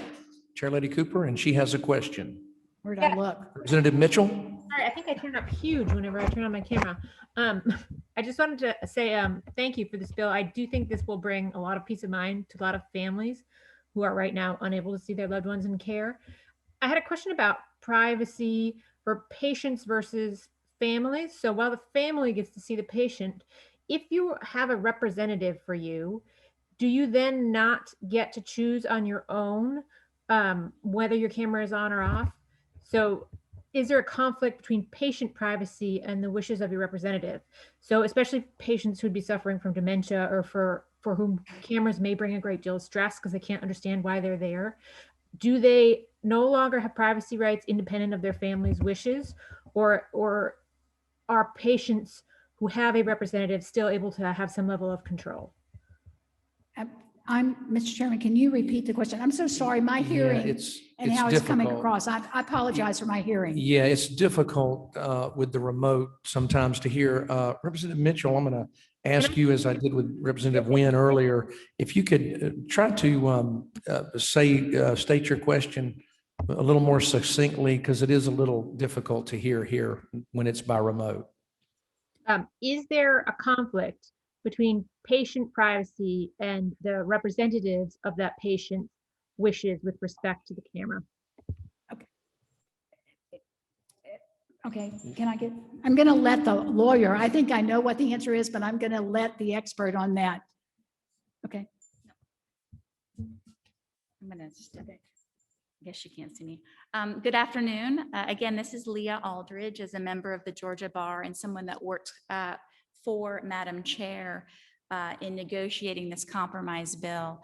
Chair Lady Cooper, and she has a question. Where'd I look? Representative Mitchell. Sorry, I think I turned up huge whenever I turn on my camera. I just wanted to say thank you for this bill. I do think this will bring a lot of peace of mind to a lot of families who are right now unable to see their loved ones in care. I had a question about privacy for patients versus families. So while the family gets to see the patient, if you have a representative for you, do you then not get to choose on your own whether your camera is on or off? So is there a conflict between patient privacy and the wishes of your representative? So especially patients who'd be suffering from dementia, or for whom cameras may bring a great deal of stress because they can't understand why they're there. Do they no longer have privacy rights independent of their family's wishes, or are patients who have a representative still able to have some level of control? Mr. Chairman, can you repeat the question? I'm so sorry, my hearing and how it's coming across. I apologize for my hearing. Yeah, it's difficult with the remote sometimes to hear. Representative Mitchell, I'm going to ask you, as I did with Representative Wynn earlier, if you could try to state your question a little more succinctly, because it is a little difficult to hear here when it's by remote. Is there a conflict between patient privacy and the representatives of that patient's wishes with respect to the camera? Okay, I'm going to let the lawyer, I think I know what the answer is, but I'm going to let the expert on that. Okay. I'm going to step it. I guess you can't see me. Good afternoon. Again, this is Leah Aldridge, as a member of the Georgia Bar and someone that worked for Madam Chair in negotiating this compromise bill.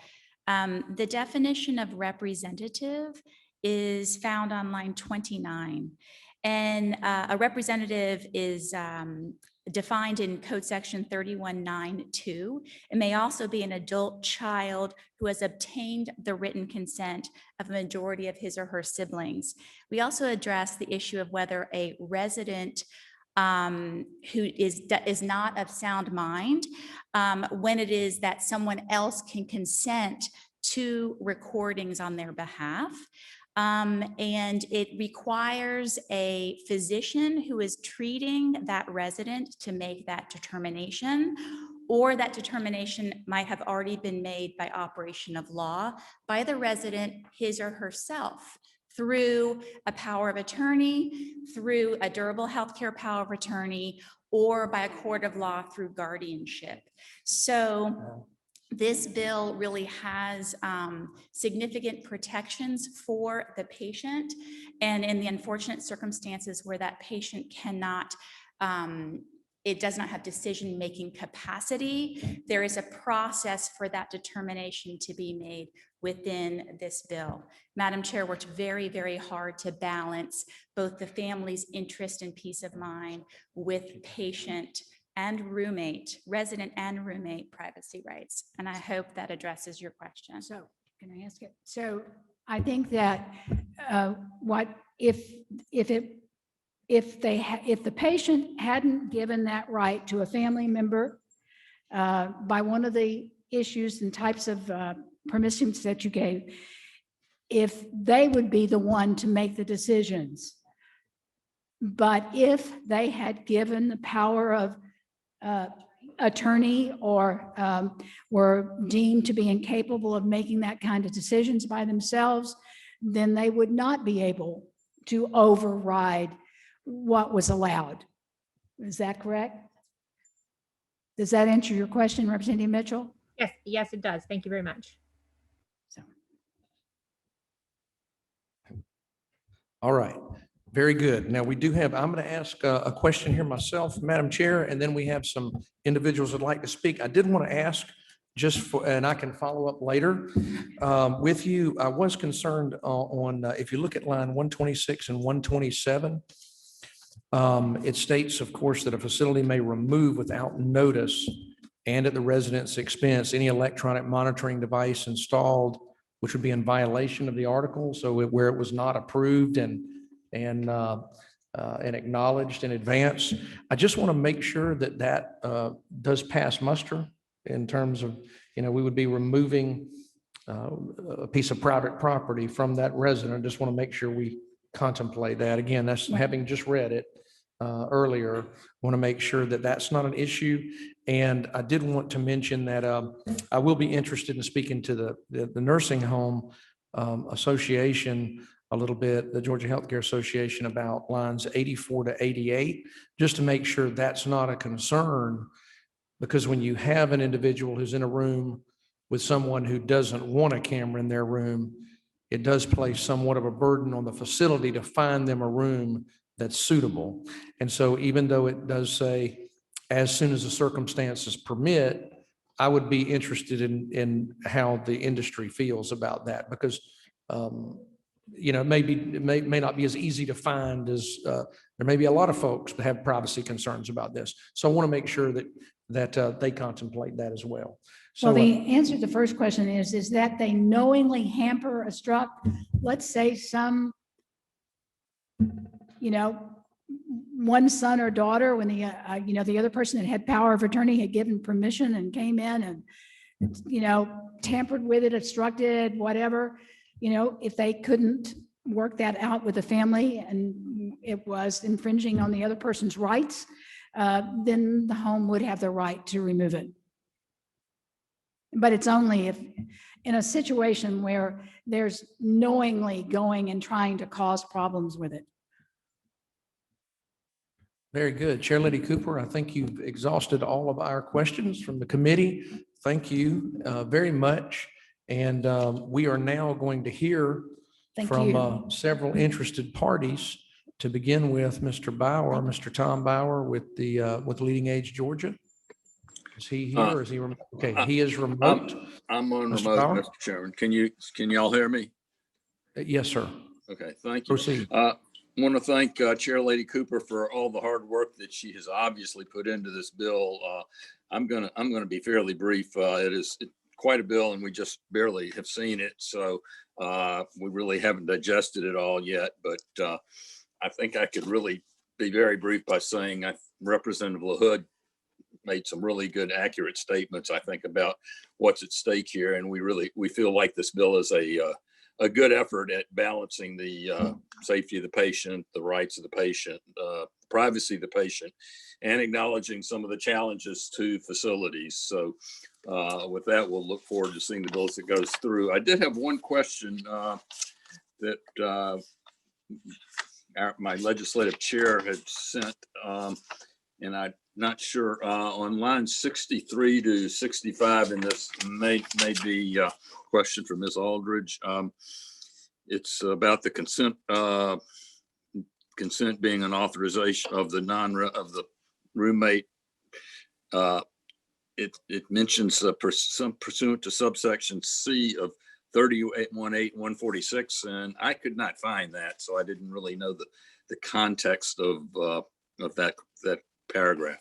The definition of representative is found on line 29. And a representative is defined in Code Section 3192. It may also be an adult child who has obtained the written consent of a majority of his or her siblings. We also address the issue of whether a resident who is not of sound mind, when it is that someone else can consent to recordings on their behalf. And it requires a physician who is treating that resident to make that determination, or that determination might have already been made by operation of law by the resident, his or herself, through a power of attorney, through a durable healthcare power of attorney, or by a court of law through guardianship. So this bill really has significant protections for the patient. And in the unfortunate circumstances where that patient cannot, it does not have decision-making capacity, there is a process for that determination to be made within this bill. Madam Chair worked very, very hard to balance both the family's interest and peace of mind with patient and roommate, resident and roommate privacy rights. And I hope that addresses your question. So can I ask it? So I think that what if the patient hadn't given that right to a family member by one of the issues and types of permissions that you gave, if they would be the one to make the decisions, but if they had given the power of attorney or were deemed to be incapable of making that kind of decisions by themselves, then they would not be able to override what was allowed. Is that correct? Does that answer your question, Representative Mitchell? Yes, yes, it does. Thank you very much. All right, very good. Now we do have, I'm going to ask a question here myself, Madam Chair, and then we have some individuals that'd like to speak. I did want to ask just for, and I can follow up later with you. I was concerned on if you look at line 126 and 127, it states, of course, that a facility may remove without notice and at the resident's expense any electronic monitoring device installed, which would be in violation of the article. So where it was not approved and acknowledged in advance. I just want to make sure that that does pass muster in terms of, we would be removing a piece of private property from that resident. Just want to make sure we contemplate that. Again, that's having just read it earlier, want to make sure that that's not an issue. And I did want to mention that I will be interested in speaking to the nursing home association a little bit, the Georgia Healthcare Association, about lines 84 to 88, just to make sure that's not a concern. Because when you have an individual who's in a room with someone who doesn't want a camera in their room, it does place somewhat of a burden on the facility to find them a room that's suitable. And so even though it does say, as soon as the circumstances permit, I would be interested in how the industry feels about that, because it may not be as easy to find as there may be a lot of folks that have privacy concerns about this. So I want to make sure that they contemplate that as well. So Well, the answer to the first question is that they knowingly hamper a let's say some, one son or daughter, when the other person that had power of attorney had given permission and came in and, tampered with it, obstructed, whatever, if they couldn't work that out with the family and it was infringing on the other person's rights, then the home would have the right to remove it. But it's only if in a situation where there's knowingly going and trying to cause problems with it. very good. Chair Lady Cooper, I think you've exhausted all of our questions from the committee. Thank you very much. And we are now going to hear from several interested parties. To begin with, Mr. Bauer, Mr. Tom Bauer with Leading Age Georgia. Is he here or is he remote? Okay, he is remote. I'm on Mr. remote, Bauer? Mr. Chairman. Can you all hear me? Yes, sir. Okay, thank you. Proceed. Want to thank Chair Lady Cooper for all the hard work that she has obviously put into this bill. I'm gonna be fairly brief. It is quite a bill, and we just barely have seen it, so we really haven't digested it all yet. But I think I could really be very brief by saying Representative LaHood made some really good, accurate statements, I think, about what's at stake here, and we feel like this bill is a a good effort at balancing the safety of the patient, the rights of the patient, privacy of the patient, and acknowledging some of the challenges to facilities. So with that, we'll look forward to seeing the bills that goes through. I did have one question that my legislative chair had sent, and I'm not sure, on line 63 to 65, and this may be a question for Ms. Aldridge. It's about the consent being an authorization of the roommate. It mentions pursuant to subsection C of 318-146, and I could not find that, so I didn't really know the context of that paragraph.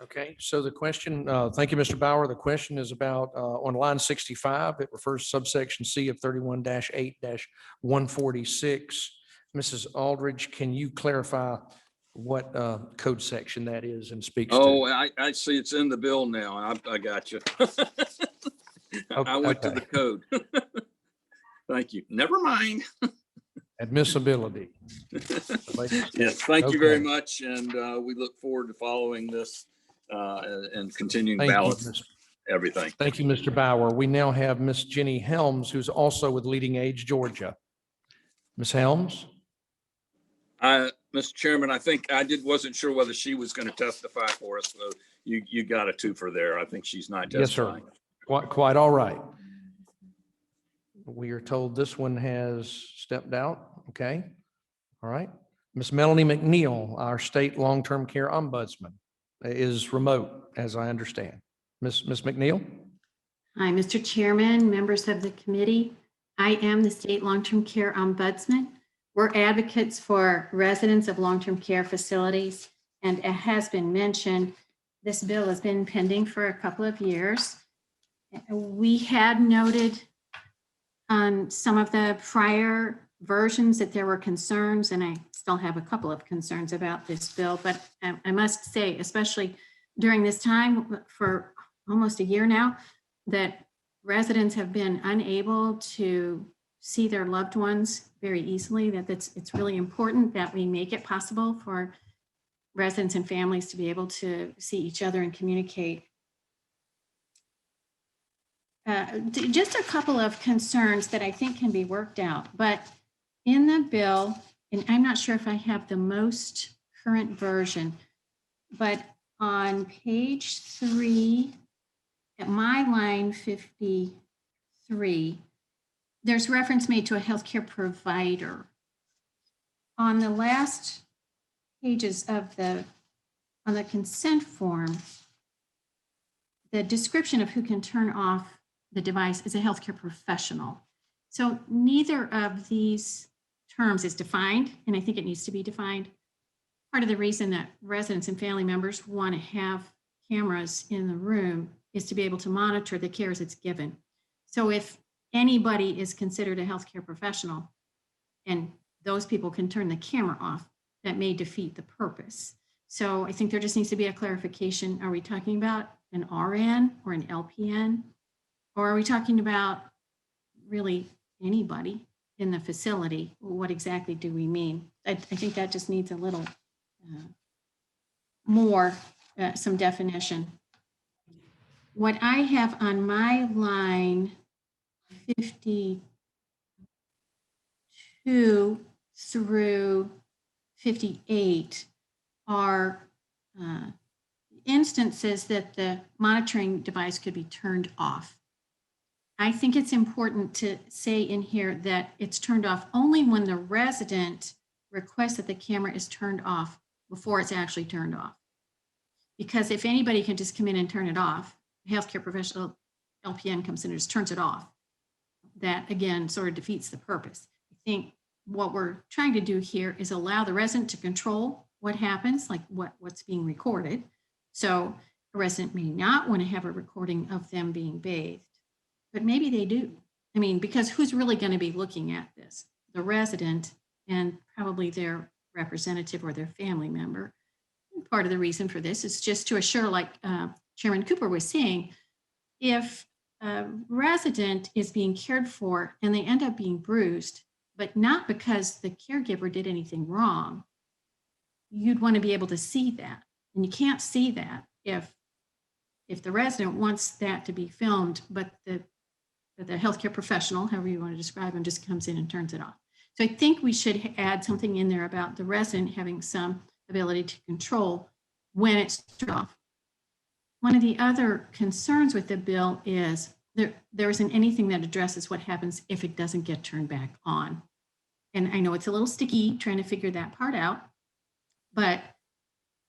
Okay, so the question, thank you, Mr. Bauer. The question is about on line 65, it refers to subsection C of 31-8-146. Mrs. Aldridge, can you clarify what code section that is and speaks to? Oh, I see it's in the bill now. I got you. I went to the code. Thank you. Never mind. Admissibility. Yes, thank you very much. And we look forward to following this and continuing to balance everything. Thank you, Mr. Bauer. We now have Miss Jenny Helms, who's also with Leading Age Georgia. Ms. Helms? Mr. Chairman, I think wasn't sure whether she was going to testify for us. So you got a twofer there. I think she's not testifying. Yes, sir. Quite all right. We are told this one has stepped out. Okay. All right. Miss Melanie McNeil, our state long-term care ombudsman, is remote, as I understand. Miss McNeil? Hi, Mr. Chairman, members of the committee. I am the state long-term care ombudsman. We're advocates for residents of long-term care facilities. And it has been mentioned, this bill has been pending for a couple of years. We had noted on some of the prior versions that there were concerns, and I still have a couple of concerns about this bill, but I must say, especially during this time for almost a year now, that residents have been unable to see their loved ones very easily, that it's really important that we make it possible for residents and families to be able to see each other and communicate. Just a couple of concerns that I think can be worked out, but in the bill, and I'm not sure if I have the most current version, but on page 3, at my line 53, there's reference made to a healthcare provider. On the last pages of on the consent form, the description of who can turn off the device is a healthcare professional. So neither of these terms is defined, and I think it needs to be defined. Part of the reason that residents and family members want to have cameras in the room is to be able to monitor the cares it's given. So if anybody is considered a healthcare professional and those people can turn the camera off, that may defeat the purpose. So I think there just needs to be a clarification. Are we talking about an RN or an LPN? Or are we talking about really anybody in the facility? What exactly do we mean? I think that just needs a little more, some definition. What I have on my line 52 through 58 are instances that the monitoring device could be turned off. I think it's important to say in here that it's turned off only when the resident requests that the camera is turned off before it's actually turned off. Because if anybody can just come in and turn it off, a healthcare professional, LPN comes in and just turns it off. That again sort of defeats the purpose. I think what we're trying to do here is allow the resident to control what happens, like what's being recorded. So a resident may not want to have a recording of them being bathed, but maybe they do. I mean, because who's really going to be looking at this? The resident and probably their representative or their family member. And part of the reason for this is just to assure, like Chairman Cooper was saying, if a resident is being cared for and they end up being bruised, but not because the caregiver did anything wrong, you'd want to be able to see that. And you can't see that if the resident wants that to be filmed, but the healthcare professional, however you want to describe him, just comes in and turns it off. So I think we should add something in there about the resident having some ability to control when it's turned off. One of the other concerns with the bill is there isn't anything that addresses what happens if it doesn't get turned back on. And I know it's a little sticky trying to figure that part out, but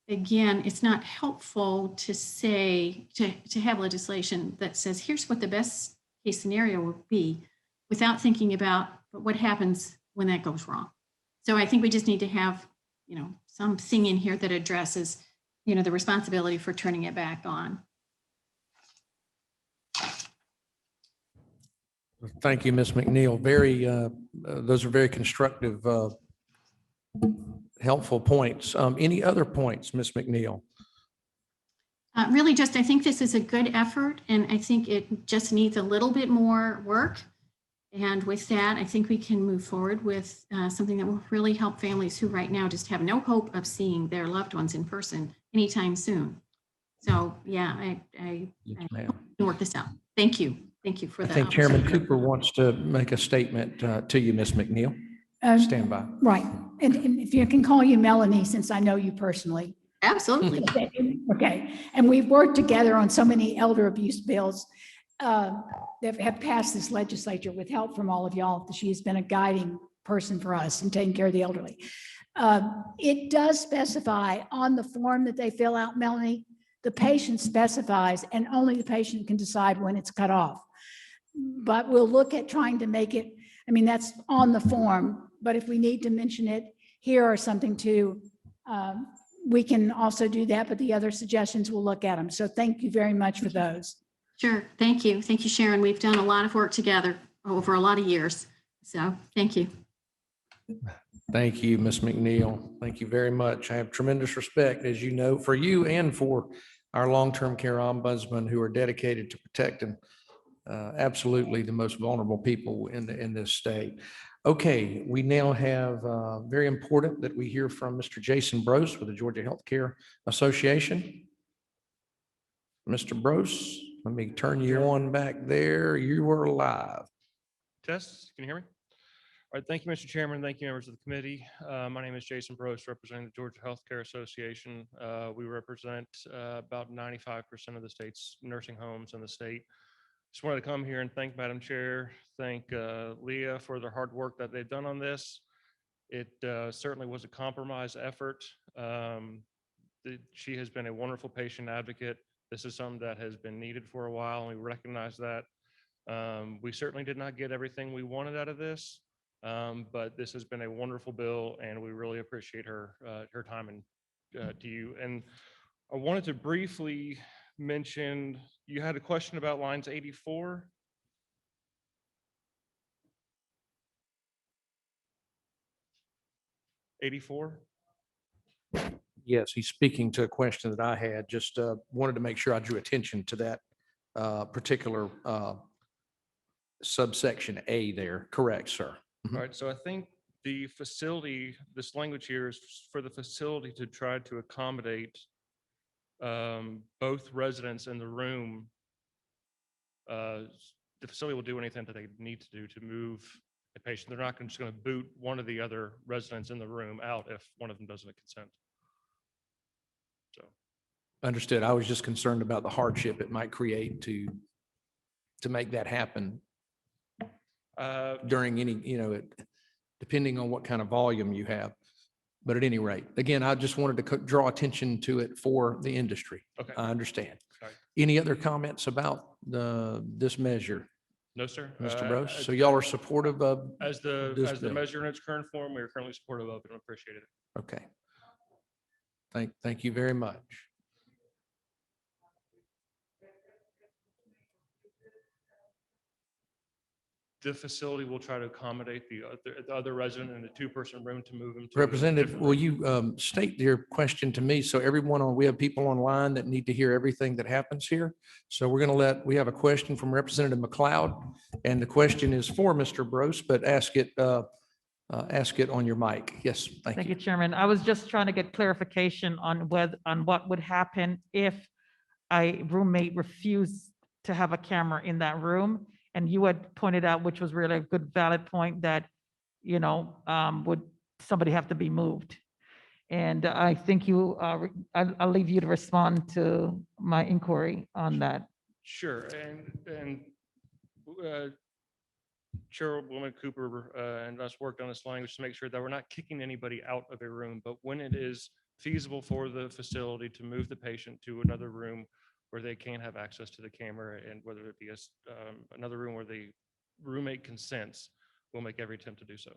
again, it's not helpful to say, to have legislation that says, here's what the best case scenario would be without thinking about what happens when that goes wrong. So I think we just need to have, something in here that addresses, the responsibility for turning it back on. Thank you, Ms. McNeil. Those are very constructive, helpful points. Any other points, Ms. McNeil? Really just, I think this is a good effort and I think it just needs a little bit more work. And with that, I think we can move forward with something that will really help families who right now just have no hope of seeing their loved ones in person anytime soon. So yeah, I can work this out. Thank you. Thank you for that. I think Chairman Cooper wants to make a statement to you, Ms. McNeil. Stand by. Right. And if you can call you Melanie, since I know you personally. Absolutely. Okay. And we've worked together on so many elder abuse bills that have passed this legislature with help from all of y'all. She has been a guiding person for us in taking care of the elderly. It does specify on the form that they fill out, Melanie, the patient specifies, and only the patient can decide when it's cut off. But we'll look at trying to make it, that's on the form, but if we need to mention it here or something too, we can also do that, but the other suggestions, we'll look at them. So thank you very much for those. Sure. Thank you. Thank you, Sharon. We've done a lot of work together over a lot of years. So thank you. Thank you, Ms. McNeil. Thank you very much. I have tremendous respect, as you know, for you and for our long-term care ombudsman who are dedicated to protecting absolutely the most vulnerable people in this state. Okay, we now have very important that we hear from Mr. Jason Brose with the Georgia Healthcare Association. Mr. Brose, let me turn you on back there. You are live. Test, can you hear me? All right, thank you, Mr. Chairman. Thank you, members of the committee. My name is Jason Brose, representing the Georgia Healthcare Association. We represent about 95% of the state's nursing homes in the state. Just wanted to come here and thank Madam Chair, thank Leah for their hard work that they've done on this. It certainly was a compromise effort. She has been a wonderful patient advocate. This is something that has been needed for a while, and we recognize that. We certainly did not get everything we wanted out of this, but this has been a wonderful bill, and we really appreciate her time and to you. And I wanted to briefly mention, you had a question about lines 84. Yes, he's speaking to a question that I had. Just wanted to make sure I drew attention to that particular subsection A there. Correct, sir. All right, so I think the facility, this language here is for the facility to try to accommodate both residents in the room. The facility will do anything that they need to do to move a patient. They're not just going to boot one of the other residents in the room out if one of them doesn't consent. So. Understood. I was just concerned about the hardship it might create to make that happen during any, depending on what kind of volume you have. But at any rate, again, I just wanted to draw attention to it for the industry. Okay. I understand. Sorry. Any other comments about this measure? No, sir. Mr. Brose? So y'all are supportive of as the bill? measure in its current form, we are currently supportive of it and appreciate it. Okay. Thank you very much. The facility will try to accommodate the other resident in the two-person room to move him to. a Representative, different will room. you state your question to me? So everyone on, we have people online that need to hear everything that happens here. So we're going to we have a question from Representative McLeod, and the question is for Mr. Gross, but ask it on your mic. Yes, thank Thank you. you, Chairman. I was just trying to get clarification on what would happen if a roommate refused to have a camera in that room. And you had pointed out, which was really a good valid point, that, would somebody have to be moved? And I think I'll leave you to respond to my inquiry on that. Sure, and Chairwoman Cooper and us worked on this language to make sure that we're not kicking anybody out of a room, but when it is feasible for the facility to move the patient to another room where they can have access to the camera, and whether it be another room where the roommate consents, we'll make every attempt to do so.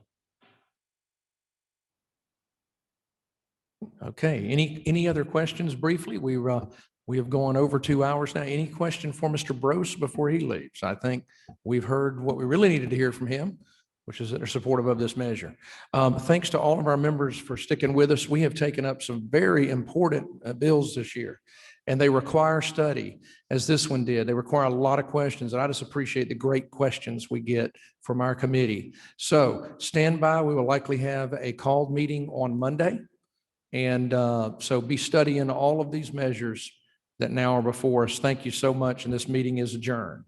Okay, any other questions briefly? We have gone over 2 hours now. Any question for Mr. Gross before he leaves? I think we've heard what we really needed to hear from him, which is that they're supportive of this measure. Thanks to all of our members for sticking with us. We have taken up some very important bills this year, and they require study, as this one did. They require a lot of questions, and I just appreciate the great questions we get from our committee. So stand by. We will likely have a called meeting on Monday. And so be studying all of these measures that now are before us. Thank you so much, and this meeting is adjourned.